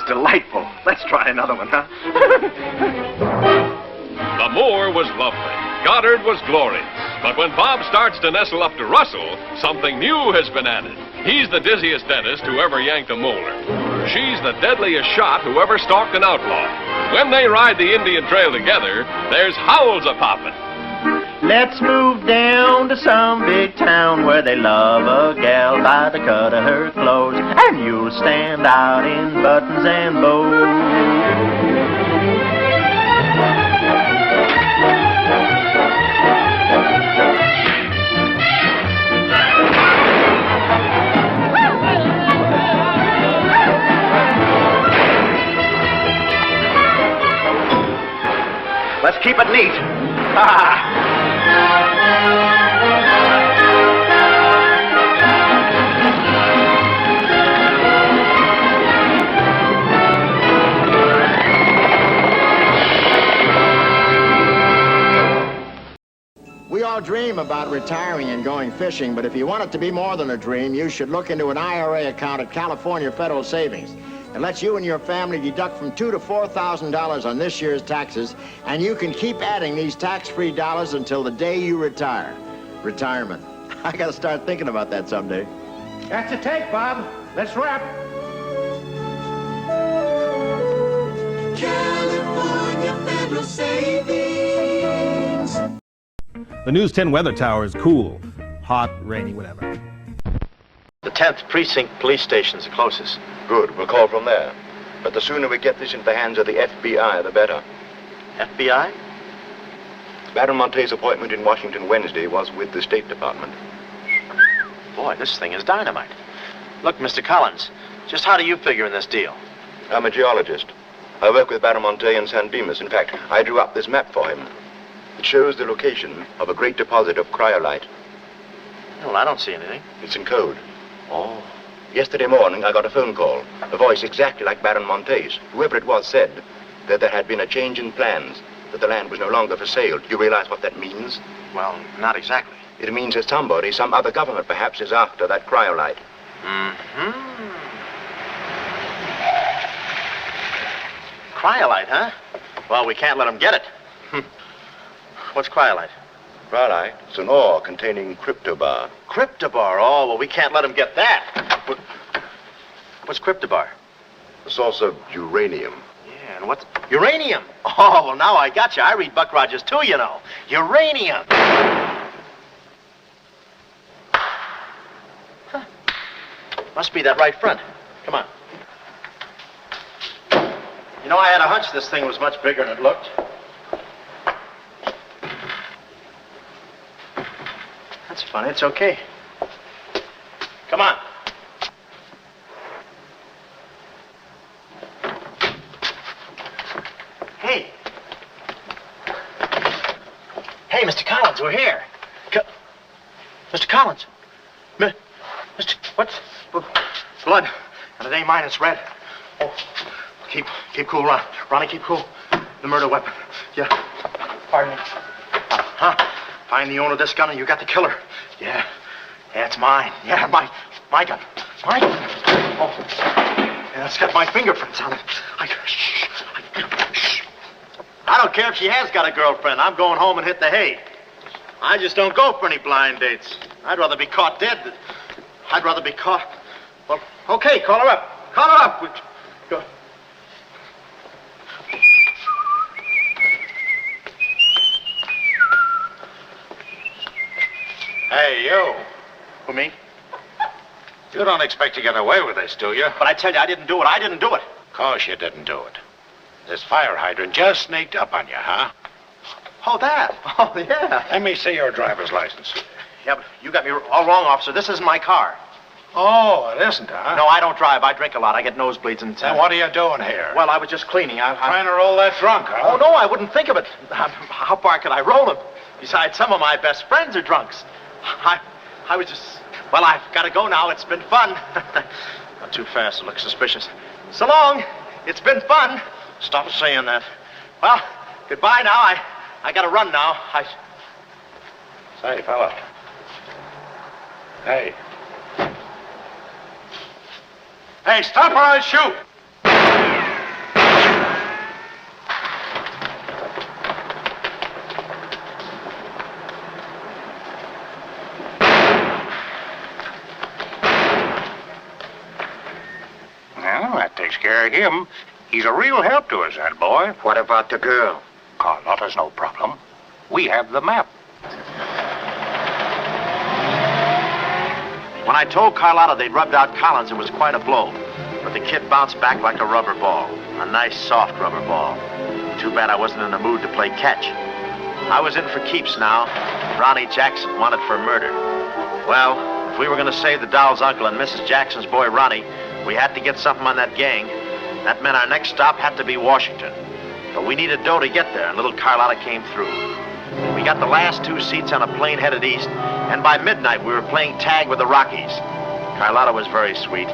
Delightful. Let's try another one, huh? The moor was lovely. Goddard was glorious. But when Bob starts to nestle up to Russell, something new has been added. He's the dizziest dentist who ever yanked a molar. She's the deadliest shot who ever stalked an outlaw. When they ride the Indian Trail together, there's howls a-poppin'. Let's move down to some big town where they love a gal by the cut of her clothes, and you'll stand out in buttons and bows. Let's keep it neat. We all dream about retiring and going fishing, but if you want it to be more than a dream, you should look into an IRA account at California Federal Savings. It lets you and your family deduct from $2,000 to $4,000 on this year's taxes, and you can keep adding these tax-free dollars until the day you retire. Retirement. I gotta start thinking about that someday. That's a take, Bob. Let's wrap. California Federal Savings. The News 10 weather tower is cool. Hot, rainy, whatever. The 10th Precinct Police Station's the closest. Good, we'll call from there. But the sooner we get this into the hands of the FBI, the better. FBI? Baron Monte's appointment in Washington Wednesday was with the State Department. Boy, this thing is dynamite. Look, Mr. Collins, just how do you figure in this deal? I'm a geologist. I work with Baron Monte and San Bemis. In fact, I drew up this map for him. It shows the location of a great deposit of cryolite. Well, I don't see anything. It's in code. Oh. Yesterday morning, I got a phone call. A voice exactly like Baron Monte's. Whoever it was said that there had been a change in plans, that the land was no longer for sale. Do you realize what that means? Well, not exactly. It means that somebody, some other government perhaps, is after that cryolite. Mm-hmm. Cryolite, huh? Well, we can't let them get it. What's cryolite? Cryolite? It's an ore containing cryptobar. Cryptobar? Oh, well, we can't let them get that. What's cryptobar? A source of uranium. Yeah, and what's... Uranium? Oh, well, now I got you. I read Buck Rogers, too, you know. Uranium. Huh. Must be that right front. Come on. You know, I had a hunch this thing was much bigger than it looked. That's funny. It's okay. Come on. Hey. Hey, Mr. Collins, we're here. Mr. Collins. Mr. What's... Blood. And it ain't mine, it's red. Oh, keep cool, Ron. Ronnie, keep cool. The murder weapon. Yeah. Pardon me. Huh? Find the owner of this gun and you got the killer. Yeah. Yeah, it's mine. Yeah, my gun. My gun. Oh. Yeah, it's got my fingerprints on it. Shh. I don't care if she has got a girlfriend. I'm going home and hit the hay. I just don't go for any blind dates. I'd rather be caught dead than... I'd rather be caught... Well, okay, call her up. Call her up. Go. Hey, you. Who, me? You don't expect to get away with this, do you? But I tell you, I didn't do it. I didn't do it. Of course you didn't do it. This fire hydrant just sneaked up on you, huh? Oh, that? Oh, yeah. Let me see your driver's license. Yeah, but you got me all wrong, officer. This isn't my car. Oh, it isn't, huh? No, I don't drive. I drink a lot. I get nosebleeds and... Then what are you doing here? Well, I was just cleaning. Trying to roll that drunk, huh? Oh, no, I wouldn't think of it. How far could I roll him? Besides, some of my best friends are drunks. I was just... Well, I've got to go now. It's been fun. Not too fast. It looks suspicious. So long. It's been fun. Stop saying that. Well, goodbye now. I got to run now. Say, fella. Hey. Hey, stop or I'll shoot. Well, that takes care of him. He's a real help to us, that boy. What about the girl? Carlotta's no problem. We have the map. When I told Carlotta they'd rubbed out Collins, it was quite a blow. But the kid bounced back like a rubber ball. A nice, soft rubber ball. Too bad I wasn't in the mood to play catch. I was in for keeps now. Ronnie Jackson wanted for murder. Well, if we were going to save the doll's uncle and Mrs. Jackson's boy, Ronnie, we had to get something on that gang. That meant our next stop had to be Washington. But we needed dough to get there, and little Carlotta came through. We got the last 2 seats on a plane headed east, and by midnight we were playing tag with the Rockies. Carlotta was very sweet.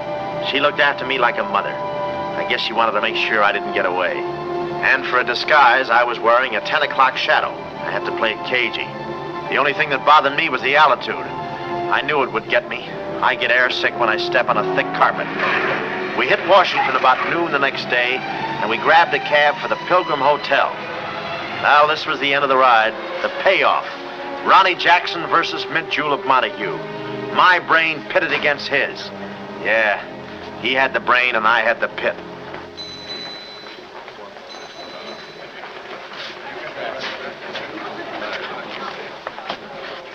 She looked after me like a mother. I guess she wanted to make sure I didn't get away. And for a disguise, I was wearing a 10 o'clock shadow. I had to play it cagey. The only thing that bothered me was the altitude. I knew it would get me. I get airsick when I step on a thick carpet. We hit Washington about noon the next day, and we grabbed a cab for the Pilgrim Hotel. Well, this was the end of the ride, the payoff. Ronnie Jackson versus Mint Julep Montague. My brain pitted against his. Yeah, he had the brain and I had the pit.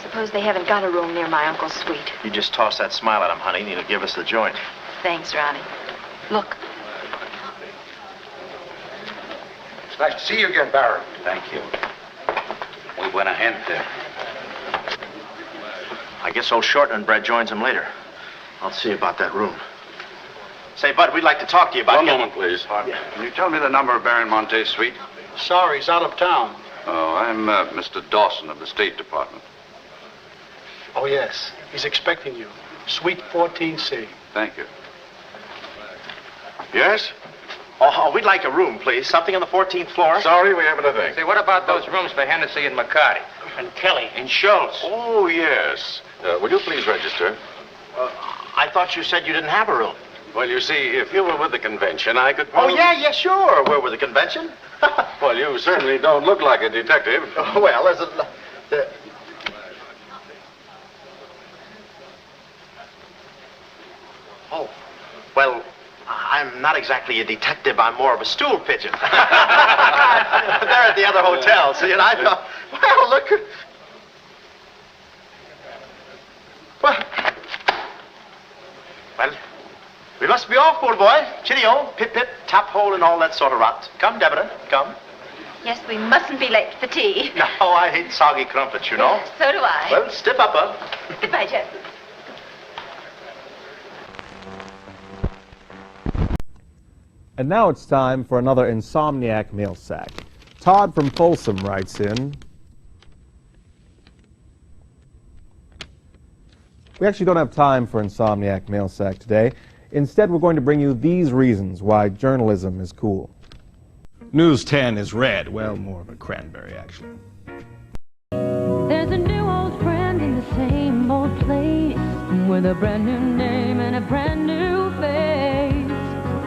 Suppose they haven't got a room near my uncle's suite. You just toss that smile at him, honey, and he'll give us the joint. Thanks, Ronnie. Look. It's nice to see you again, Baron. Thank you. We went ahead there. I guess old Shortland Bread joins him later. I'll see about that room. Say, Bud, we'd like to talk to you about... One moment, please. Can you tell me the number of Baron Monte's suite? Sorry, he's out of town. Oh, I'm Mr. Dawson of the State Department. Oh, yes. He's expecting you. Suite 14C. Thank you. Yes? Oh, we'd like a room, please. Something on the 14th floor. Sorry, we haven't a thing. Say, what about those rooms for Hennessy and McCarty? And Kelly. And Schultz. Oh, yes. Will you please register? I thought you said you didn't have a room. Well, you see, if you were with the convention, I could... Oh, yeah, sure. We're with the convention. Well, you certainly don't look like a detective. Well, there's a... Oh, well, I'm not exactly a detective. I'm more of a stool pigeon. They're at the other hotel, see, and I thought, well, look... Well, we must be off, old boy. Cheerio, pip-pip, tap-hole, and all that sort of rot. Come, Deborah, come. Yes, we mustn't be late for tea. No, I hate soggy crumpets, you know. So do I. Well, stiff up, huh? Goodbye, Jeff. And now it's time for another Insomniac mail sack. Todd from Folsom writes in, we actually don't have time for Insomniac mail sack today. Instead, we're going to bring you these reasons why journalism is cool. News 10 is red. Well, more of a cranberry, actually. There's a new old friend in the same old place with a brand new name and a brand new face.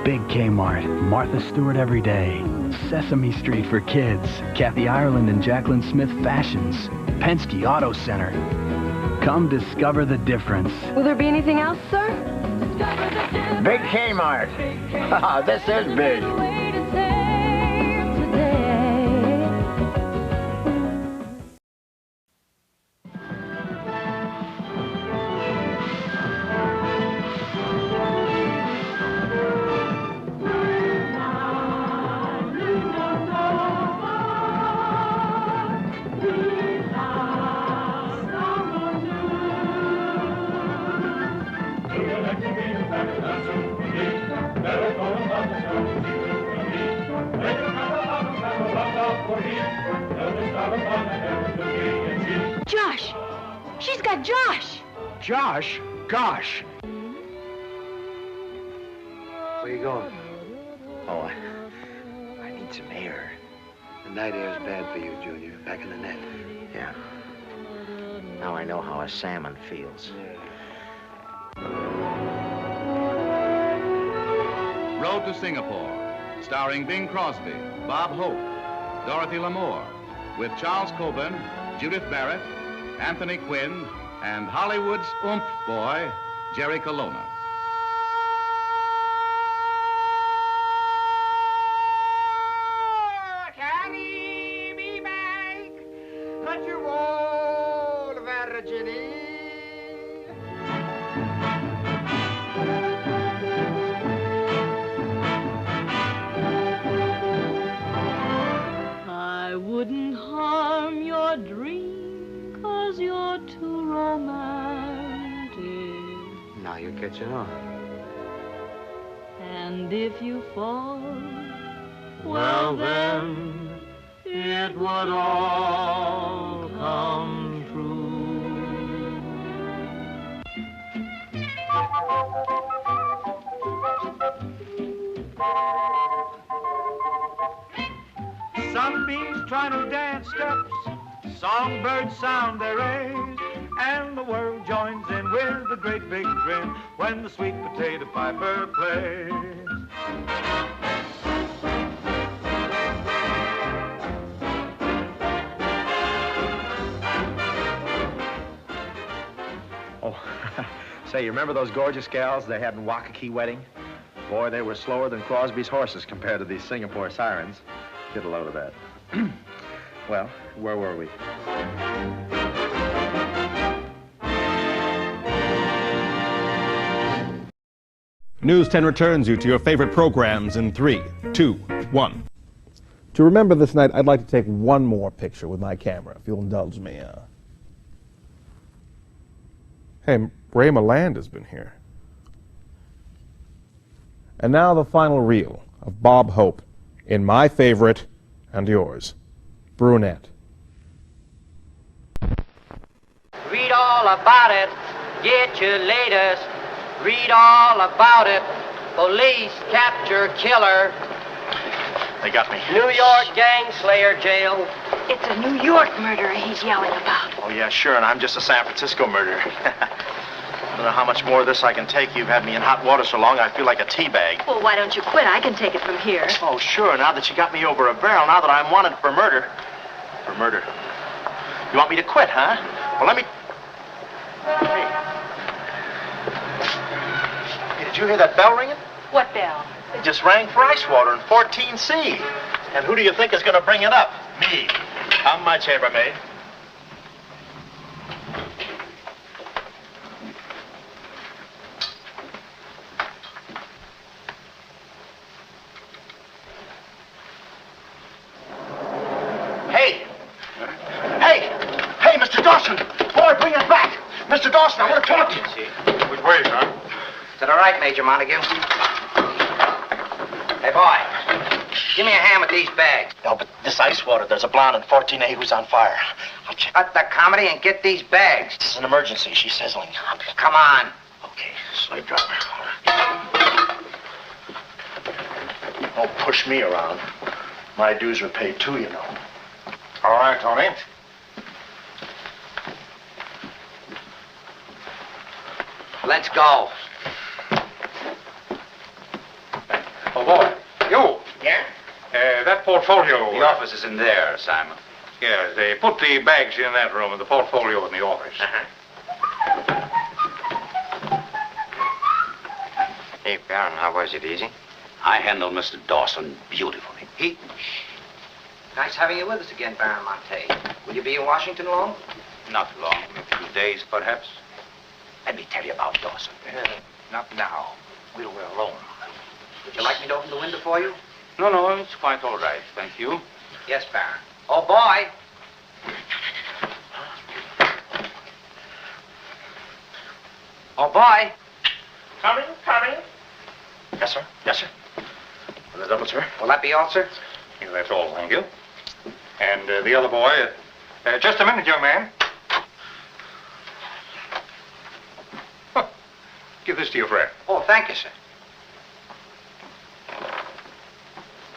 Big Kmart, Martha Stewart every day, Sesame Street for kids, Kathy Ireland and Jacqueline Smith fashions, Penske Auto Center. Come discover the difference. Will there be anything else, sir? Big Kmart. This is big. Josh! She's got Josh! Josh? Gosh. Where you going? Oh, I need some air. The night air's bad for you, Junior. Back in the net. Yeah. Now I know how a salmon feels. Road to Singapore, starring Bing Crosby, Bob Hope, Dorothy Lamour, with Charles Coburn, Judith Barrett, Anthony Quinn, and Hollywood's oomph boy, Jerry Colonna. Can he be back? Let you old Virginie. I wouldn't harm your dream, 'cause you're too romantic. Now you're catching on. And if you fall, Well then, it would all come true. Sunbeams trying to dance steps, songbirds sound their A's, and the world joins in with a great big grin when the sweet potato piper plays. Oh, say, you remember those gorgeous gals they had in Waikiki wedding? Boy, they were slower than Crosby's horses compared to these Singapore sirens. Get a load of that. Well, where were we? News 10 returns you to your favorite programs in 3, 2, 1. To remember this night, I'd like to take one more picture with my camera, if you'll indulge me. Hey, Ray Milland has been here. And now the final reel of Bob Hope in my favorite and yours, Brunette. Read all about it, get your latest. Read all about it, police capture killer. They got me. New York gang slayer jail. It's a New York murderer he's yelling about. Oh, yeah, sure, and I'm just a San Francisco murderer. I don't know how much more of this I can take. You've had me in hot water so long, I feel like a tea bag. Well, why don't you quit? I can take it from here. Oh, sure, now that you got me over a barrel, now that I'm wanted for murder. For murder. You want me to quit, huh? Well, let me... Hey, did you hear that bell ringing? What bell? It just rang for ice water in 14C. And who do you think is going to bring it up? Me. How much, chambermaid? Hey! Hey! Hey, Mr. Dawson! Boy, bring it back! Mr. Dawson, I want to talk to you. Which way, son? To the right, Major Montague. Hey, boy. Give me a hand with these bags. No, but this ice water, there's a blonde in 14A who's on fire. I'll check. Cut the comedy and get these bags. This is an emergency. She's sizzling. Come on. Okay, slave driver. Don't push me around. My dues are paid too, you know. All right, Tony. Let's go. Oh, boy. You. Yeah? That portfolio. The office is in there, Simon. Yeah, they put the bags in that room and the portfolio in the office. Hey, Baron, how was it? Easy? I handled Mr. Dawson beautifully. Nice having you with us again, Baron Monte. Will you be in Washington long? Not long, a few days, perhaps. Let me tell you about Dawson. Not now. We're alone. Would you like me to open the window for you? No, it's quite all right, thank you. Yes, Baron. Oh, boy. Oh, boy. Coming. Yes, sir. Yes, sir. The double, sir. Will that be all, sir? Yeah, that's all, thank you. And the other boy, just a minute, young man. Huh. Give this to your friend. Oh, thank you, sir.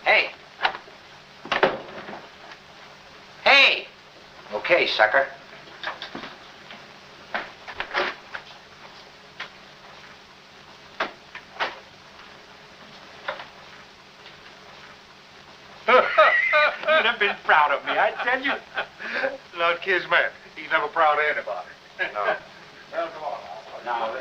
Hey. Hey. Okay, sucker. You'd have been proud of me, I tell you. Not Kismet. He's never proud of anybody. No. Well, come on now. Now.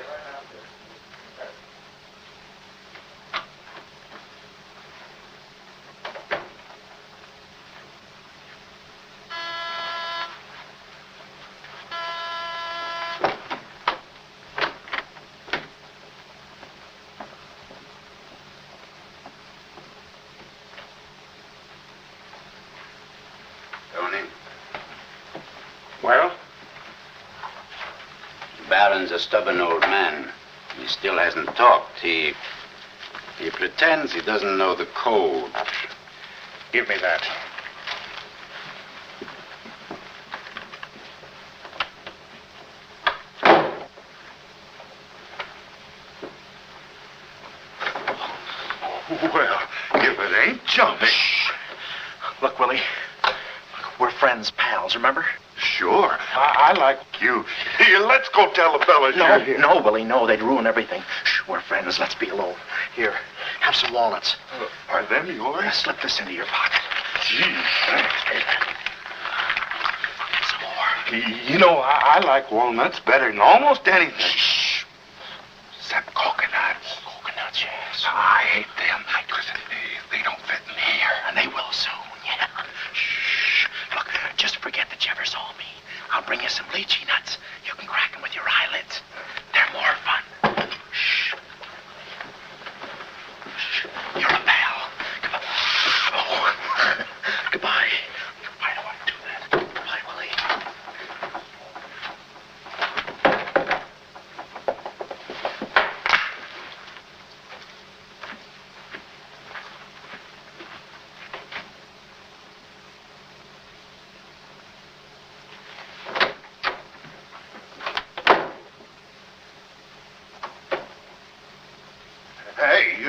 Tony, Well? the Baron's a stubborn old man. He still hasn't talked. He pretends he doesn't know the code. Give me that. Well, if it ain't jumping. Look, Willie. We're friends, pals, remember? Sure. I like you. Here, let's go tell the fellas you're here. No, Willie, no. They'd ruin everything. Shh, we're friends. Let's be alone. Here, have some walnuts. Are them yours? Slip this into your pocket. Gee, thanks. Some more. You know, I like walnuts better than almost anything. Shh. Except coconuts. Coconuts, yes. I hate them because they don't fit in here. And they will soon, yeah. Shh. Look, just forget that you ever saw me. I'll bring you some lychee nuts. You can crack them with your eyelids. They're more fun. Shh. Shh. You're a pal. Come on. Oh. Goodbye. I don't want to do that. Goodbye, Willie.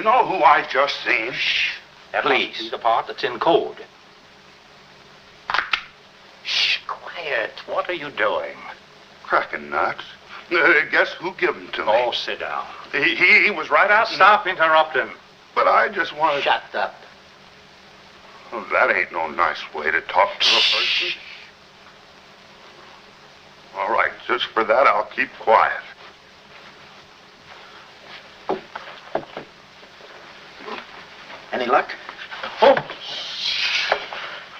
know who I just seen? Shh. That must be the part that's in code. Shh, quiet. What are you doing? Cracking nuts. Guess who gave him to me? Oh, sit down. He was right out. Stop interrupting. But I just wanted. Shut up. Well, that ain't no nice way to talk to a person. All right, just for that, I'll keep quiet. Any luck? Oh!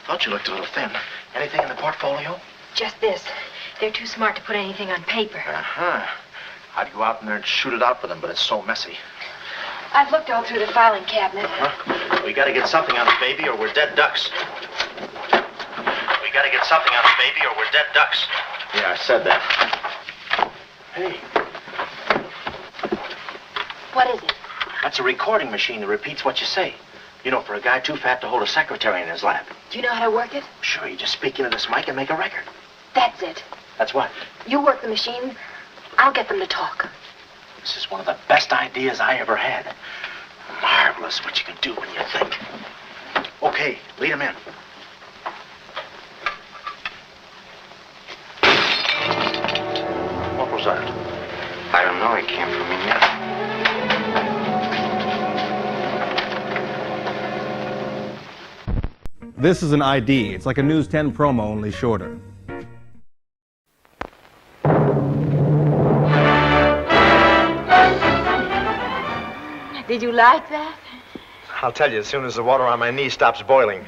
Thought you looked a little thin. Anything in the portfolio? Just this. They're too smart to put anything on paper. Uh-huh. I'd go out in there and shoot it out for them, but it's so messy. I've looked all through the filing cabinet. We gotta get something on the baby or we're dead ducks. We gotta get something on the baby or we're dead ducks. Yeah, I said that. Hey. What is it? That's a recording machine that repeats what you say. You know, for a guy too fat to hold a secretary in his lap. Do you know how to work it? Sure, you just speak into this mic and make a record. That's it. That's what? You work the machine. I'll get them to talk. This is one of the best ideas I ever had. Marvelous what you can do when you think. Okay, lead him in. What was that? I don't know. It came from in there. This is an ID. It's like a News 10 promo, only shorter. Did you like that? I'll tell you as soon as the water on my knee stops boiling.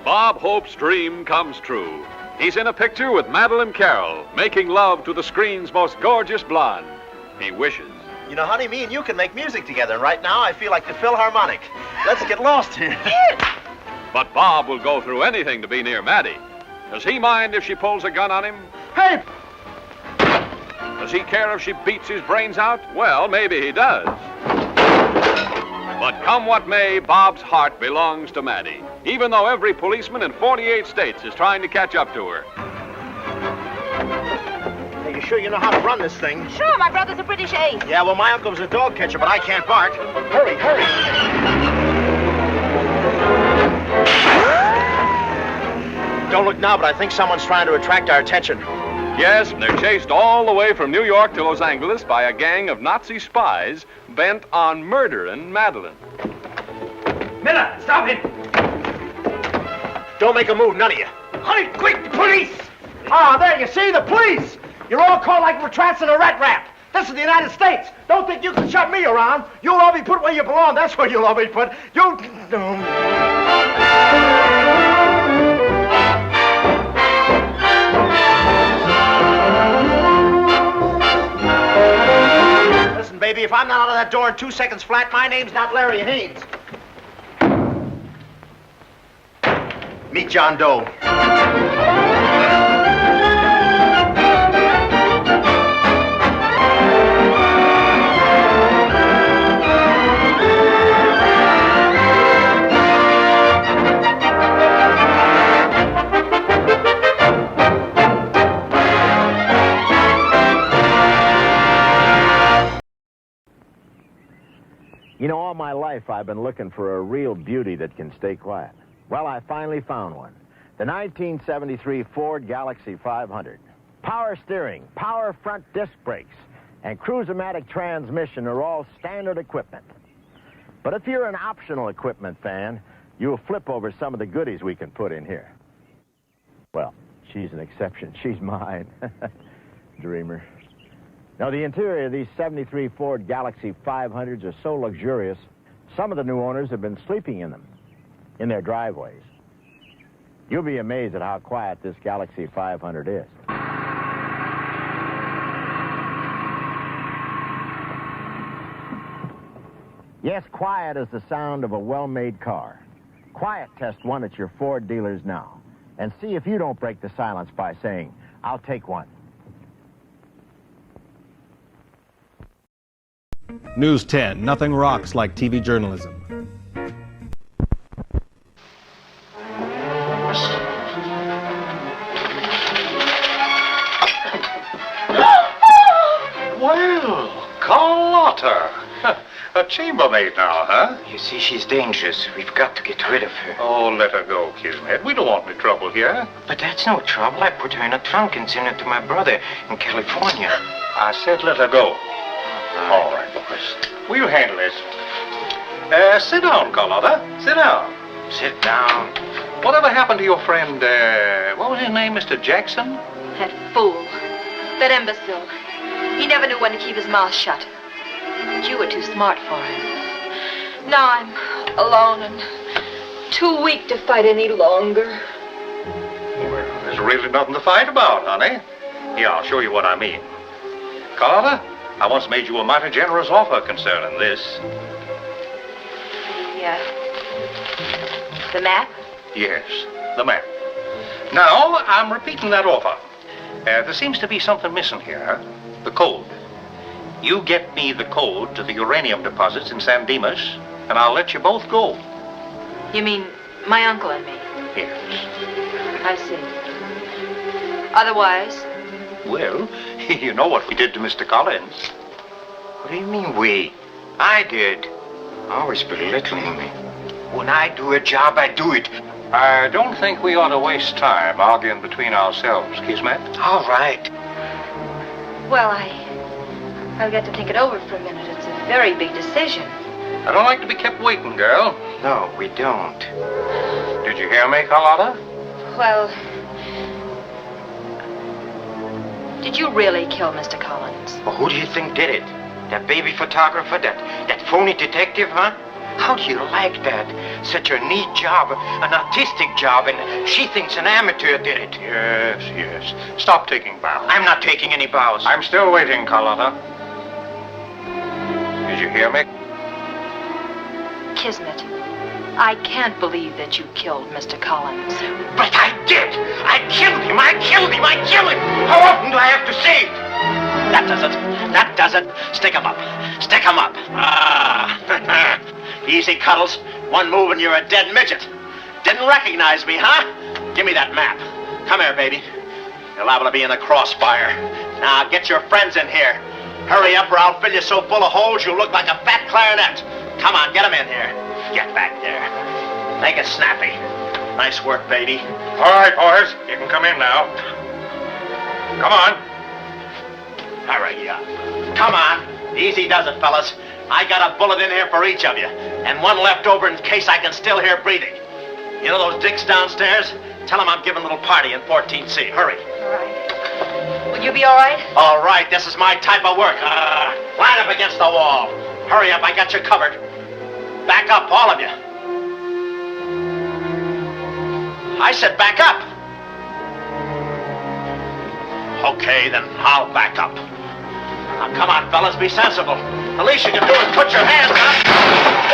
Bob Hope's dream comes true. He's in a picture with Madeline Carroll, making love to the screen's most gorgeous blonde. He wishes. You know, honey, me and you can make music together, and right now I feel like the Philharmonic. Let's get lost here. But Bob will go through anything to be near Maddie. Does he mind if she pulls a gun on him? Hey! Does he care if she beats his brains out? Well, maybe he does. But come what may, Bob's heart belongs to Maddie, even though every policeman in 48 states is trying to catch up to her. Hey, you sure you know how to run this thing? Sure, my brother's a British ace. Yeah, well, my uncle was a dog catcher, but I can't bark. Hurry, hurry! Don't look now, but I think someone's trying to attract our attention. Yes, they're chased all the way from New York to Los Angeles by a gang of Nazi spies bent on murdering Madeline. Miller, stop it! Don't make a move, none of you. Honey, quick, the police! Ah, there, you see, the police! You're all caught like rats in a rat trap. This is the United States. Don't think you can shut me around. You'll all be put where you belong. That's where you'll all be put. Listen, baby, if I'm not out of that door in 2 seconds flat, my name's not Larry Haynes. Meet John Doe. You know, all my life I've been looking for a real beauty that can stay quiet. Well, I finally found one. The 1973 Ford Galaxie 500. Power steering, power front disc brakes, and Cruise-O-Matic transmission are all standard equipment. But if you're an optional equipment fan, you'll flip over some of the goodies we can put in here. Well, she's an exception. She's mine. Dreamer. Now, the interior of these 73 Ford Galaxie 500s are so luxurious, some of the new owners have been sleeping in them, in their driveways. You'll be amazed at how quiet this Galaxie 500 is. Yes, quiet is the sound of a well-made car. Quiet test one at your Ford dealers now, and see if you don't break the silence by saying, "I'll take one." News 10, nothing rocks like TV journalism. A chambermaid now, huh? You see, she's dangerous. We've got to get rid of her. Oh, let her go, Kismet. We don't want any trouble here. But that's no trouble. I put her in a trunk and sent her to my brother in California. I said let her go. All right, boys. We'll handle this. Sit down, Carlotta. Sit down. Sit down. Whatever happened to your friend, what was his name, Mr. Jackson? That fool. That imbecile. He never knew when to keep his mouth shut. But you were too smart for him. Now I'm alone and too weak to fight any longer. Well, there's really nothing to fight about, honey. Here, I'll show you what I mean. Carlotta, I once made you a mighty generous offer concerning this. Yeah. The map? Yes, the map. Now, I'm repeating that offer. There seems to be something missing here. The code. You get me the code to the uranium deposits in San Dimas, and I'll let you both go. You mean my uncle and me? Yes. I see. Otherwise? Well, you know what we did to Mr. Collins. What do you mean, we? I did. Always belittling me. When I do a job, I do it. I don't think we ought to waste time arguing between ourselves, Kismet. All right. Well, I'll get to think it over for a minute. It's a very big decision. I don't like to be kept waiting, girl. No, we don't. Did you hear me, Carlotta? Well, did you really kill Mr. Collins? Well, who do you think did it? That baby photographer? That phony detective, huh? How do you like that? Such a neat job, an artistic job, and she thinks an amateur did it. Yes, yes. Stop taking bows. I'm not taking any bows. I'm still waiting, Carlotta. Did you hear me? Kismet, I can't believe that you killed Mr. Collins. But I did! I killed him! I killed him! I killed him! How often do I have to say it? That does it. That does it. Stick 'em up. Stick 'em up. Ah. Easy, Cuddles. One move and you're a dead midget. Didn't recognize me, huh? Give me that map. Come here, baby. You're liable to be in the crossfire. Now, get your friends in here. Hurry up or I'll fill you so full of holes you'll look like a fat clarinet. Come on, get 'em in here. Get back there. Make it snappy. Nice work, baby. All right, boys. You can come in now. Come on. Hurry up. Come on. Easy does it, fellas. I got a bullet in here for each of you, and one left over in case I can still hear breathing. You know those dicks downstairs? Tell them I'm giving a little party in 14C. Hurry. All right. Will you be all right? All right, this is my type of work. Line up against the wall. Hurry up, I got you covered. Back up, all of you. I said back up. Okay, then I'll back up. Now, come on, fellas, be sensible. The least you can do is put your hands up.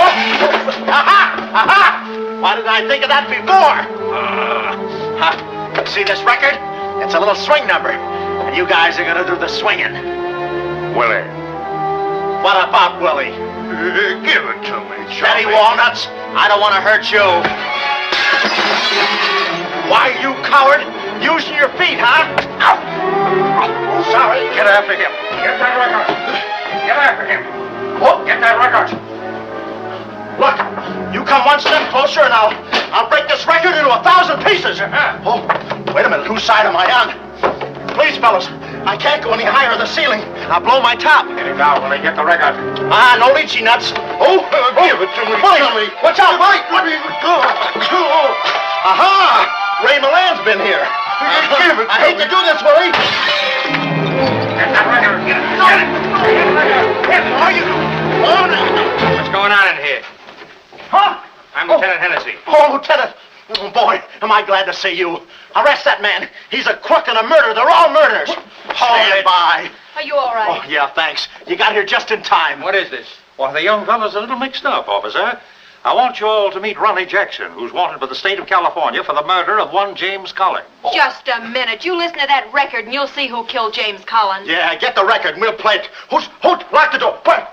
Oh. Aha! Aha! Why didn't I think of that before? See this record? It's a little swing number. And you guys are gonna do the swinging. Willie. What about Willie? Give it to me, Steady, Walnuts. I don't want to hurt you. Why, you coward? Using your feet, huh? Ow. Oh, sorry. Get after him. Get that record. Get after him. Oh, get that record. Look, you come one step closer and I'll break this record into 1,000 pieces. Oh, wait a minute. Whose side am I on? Please, fellas, I can't go any higher than the ceiling. I'll blow my top. Get it down when I get the record. No lychee nuts. Give it to me, Billy. Watch out, Billy. Aha! Ray Milan's been here. Give it to I hate to do this, Willie. Get that record. Get it. Get it. Are you? What's going on in here? Huh? I'm Lieutenant Hennessy. Oh, Lieutenant. Oh, boy, am I glad to see you. Arrest that man. He's a crook and a murderer. They're all murderers. Stand by. Are you all right? Oh, yeah, thanks. You got here just in time. What is this? Why, the young fellow's a little mixed up, officer. I want you all to meet Ronnie Jackson, who's wanted by the state of California for the murder of one James Collins. Just a minute. You listen to that record and you'll see who killed James Collins. Yeah, get the record and we'll play it. Who's lock the door. Wait.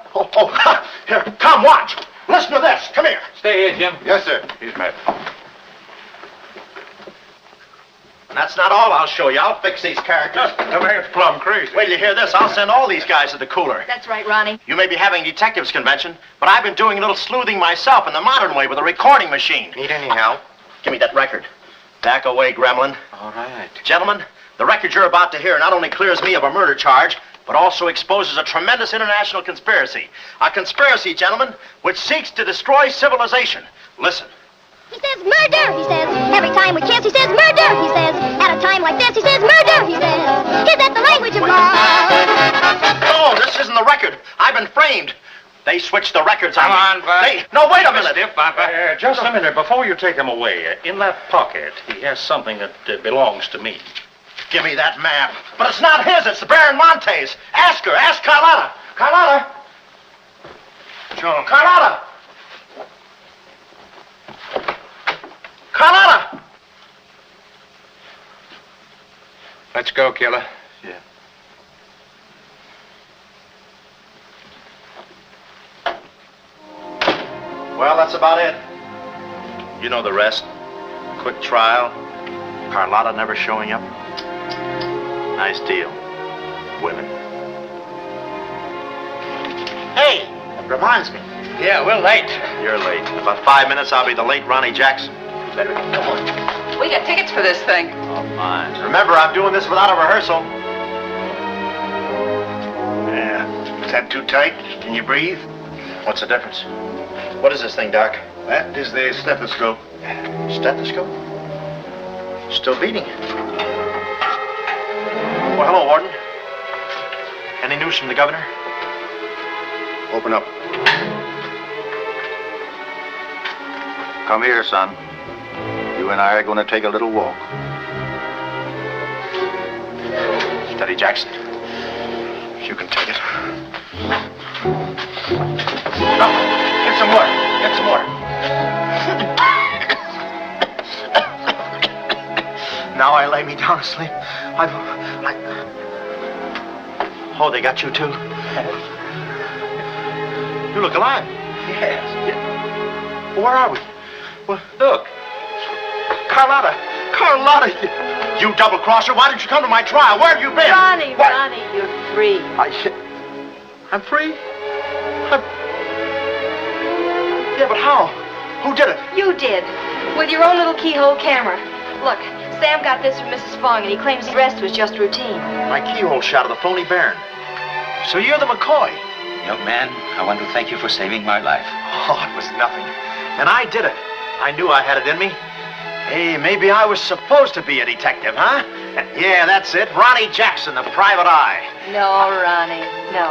Here, come watch. Listen to this. Come here. Stay here, Jim. Yes, sir. He's met. And that's not all I'll show you. I'll fix these characters. The man's plumb crazy. Wait till you hear this. I'll send all these guys to the cooler. That's right, Ronnie. You may be having a detectives convention, but I've been doing a little sleuthing myself in the modern way with a recording machine. Need any help? Give me that record. Back away, gremlin. All right. Gentlemen, the record you're about to hear not only clears me of a murder charge, but also exposes a tremendous international conspiracy. A conspiracy, gentlemen, which seeks to destroy civilization. Listen. He says murder, he says. Every time we kiss, he says murder, he says. At a time like this, he says murder, he says. Is that the language of love? No, this isn't the record. I've been framed. They switched the records on me. Come on, Bud. No, wait a minute. Stiff, Papa. Just a minute. Before you take him away, in that pocket, he has something that belongs to me. Give me that map. But it's not his. It's the Baron Monte's. Ask her. Ask Carlotta. Carlotta. Sure. Carlotta. Carlotta. Let's go, killer. Yeah. Well, that's about it. You know the rest. Quick trial. Carlotta never showing up. Nice deal. Women. Hey, that reminds me. Yeah, we're late. You're late. In about 5 minutes, I'll be the late Ronnie Jackson. You better get going. We got tickets for this thing. Oh, fine. Remember, I'm doing this without a rehearsal. Yeah. Is that too tight? Can you breathe? What's the difference? What is this thing, Doc? That is the stethoscope. Stethoscope? Still beating. Well, hello, Warden. Any news from the governor? Open up. Come here, son. You and I are going to take a little walk. Steady, Jackson. You can take it. No, get some more. Get some more. Now I lay me down to sleep. Oh, they got you too? You look alive. Yes. Where are we? Well, look. Carlotta. Carlotta, you double-crosser. Why didn't you come to my trial? Where have you been? Ronnie, Ronnie, you're free. I'm free? Yeah, but how? Who did it? You did. With your own little keyhole camera. Look, Sam got this from Mrs. Fong, and he claims the rest was just routine. My keyhole shot of the phony Baron. So you're the McCoy? Young man, I want to thank you for saving my life. Oh, it was nothing. And I did it. I knew I had it in me. Hey, maybe I was supposed to be a detective, huh? Yeah, that's it. Ronnie Jackson, the private eye. No, Ronnie, no.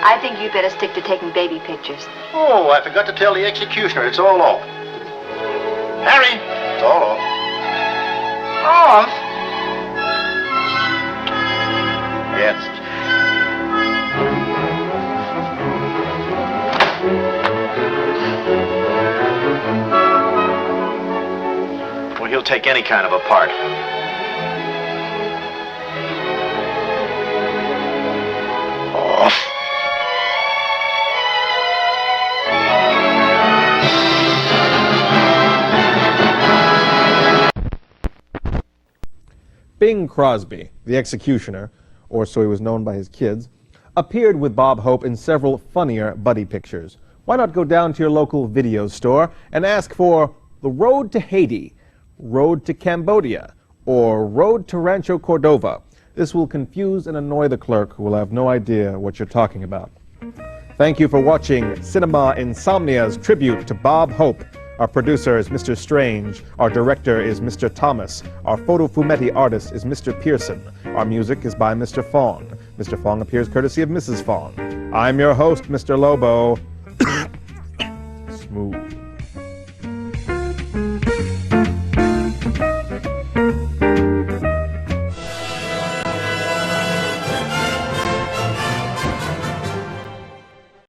I think you'd better stick to taking baby pictures. Oh, I forgot to tell the executioner. It's all off. Harry, it's all off. Off? Yes. Well, he'll take any kind of a part. Off. Bing Crosby, the executioner, or so he was known by his kids, appeared with Bob Hope in several funnier buddy pictures. Why not go down to your local video store and ask for The Road to Haiti, Road to Cambodia, or Road to Rancho Cordova. This will confuse and annoy the clerk, who will have no idea what you're talking about. Thank you for watching Cinema Insomnia's tribute to Bob Hope. Our producer is Mr. Strange. Our director is Mr. Thomas. Our photo fumetti artist is Mr. Pearson. Our music is by Mr. Fong. Mr. Fong appears courtesy of Mrs. Fong. I'm your host, Mr. Lobo. Smooth.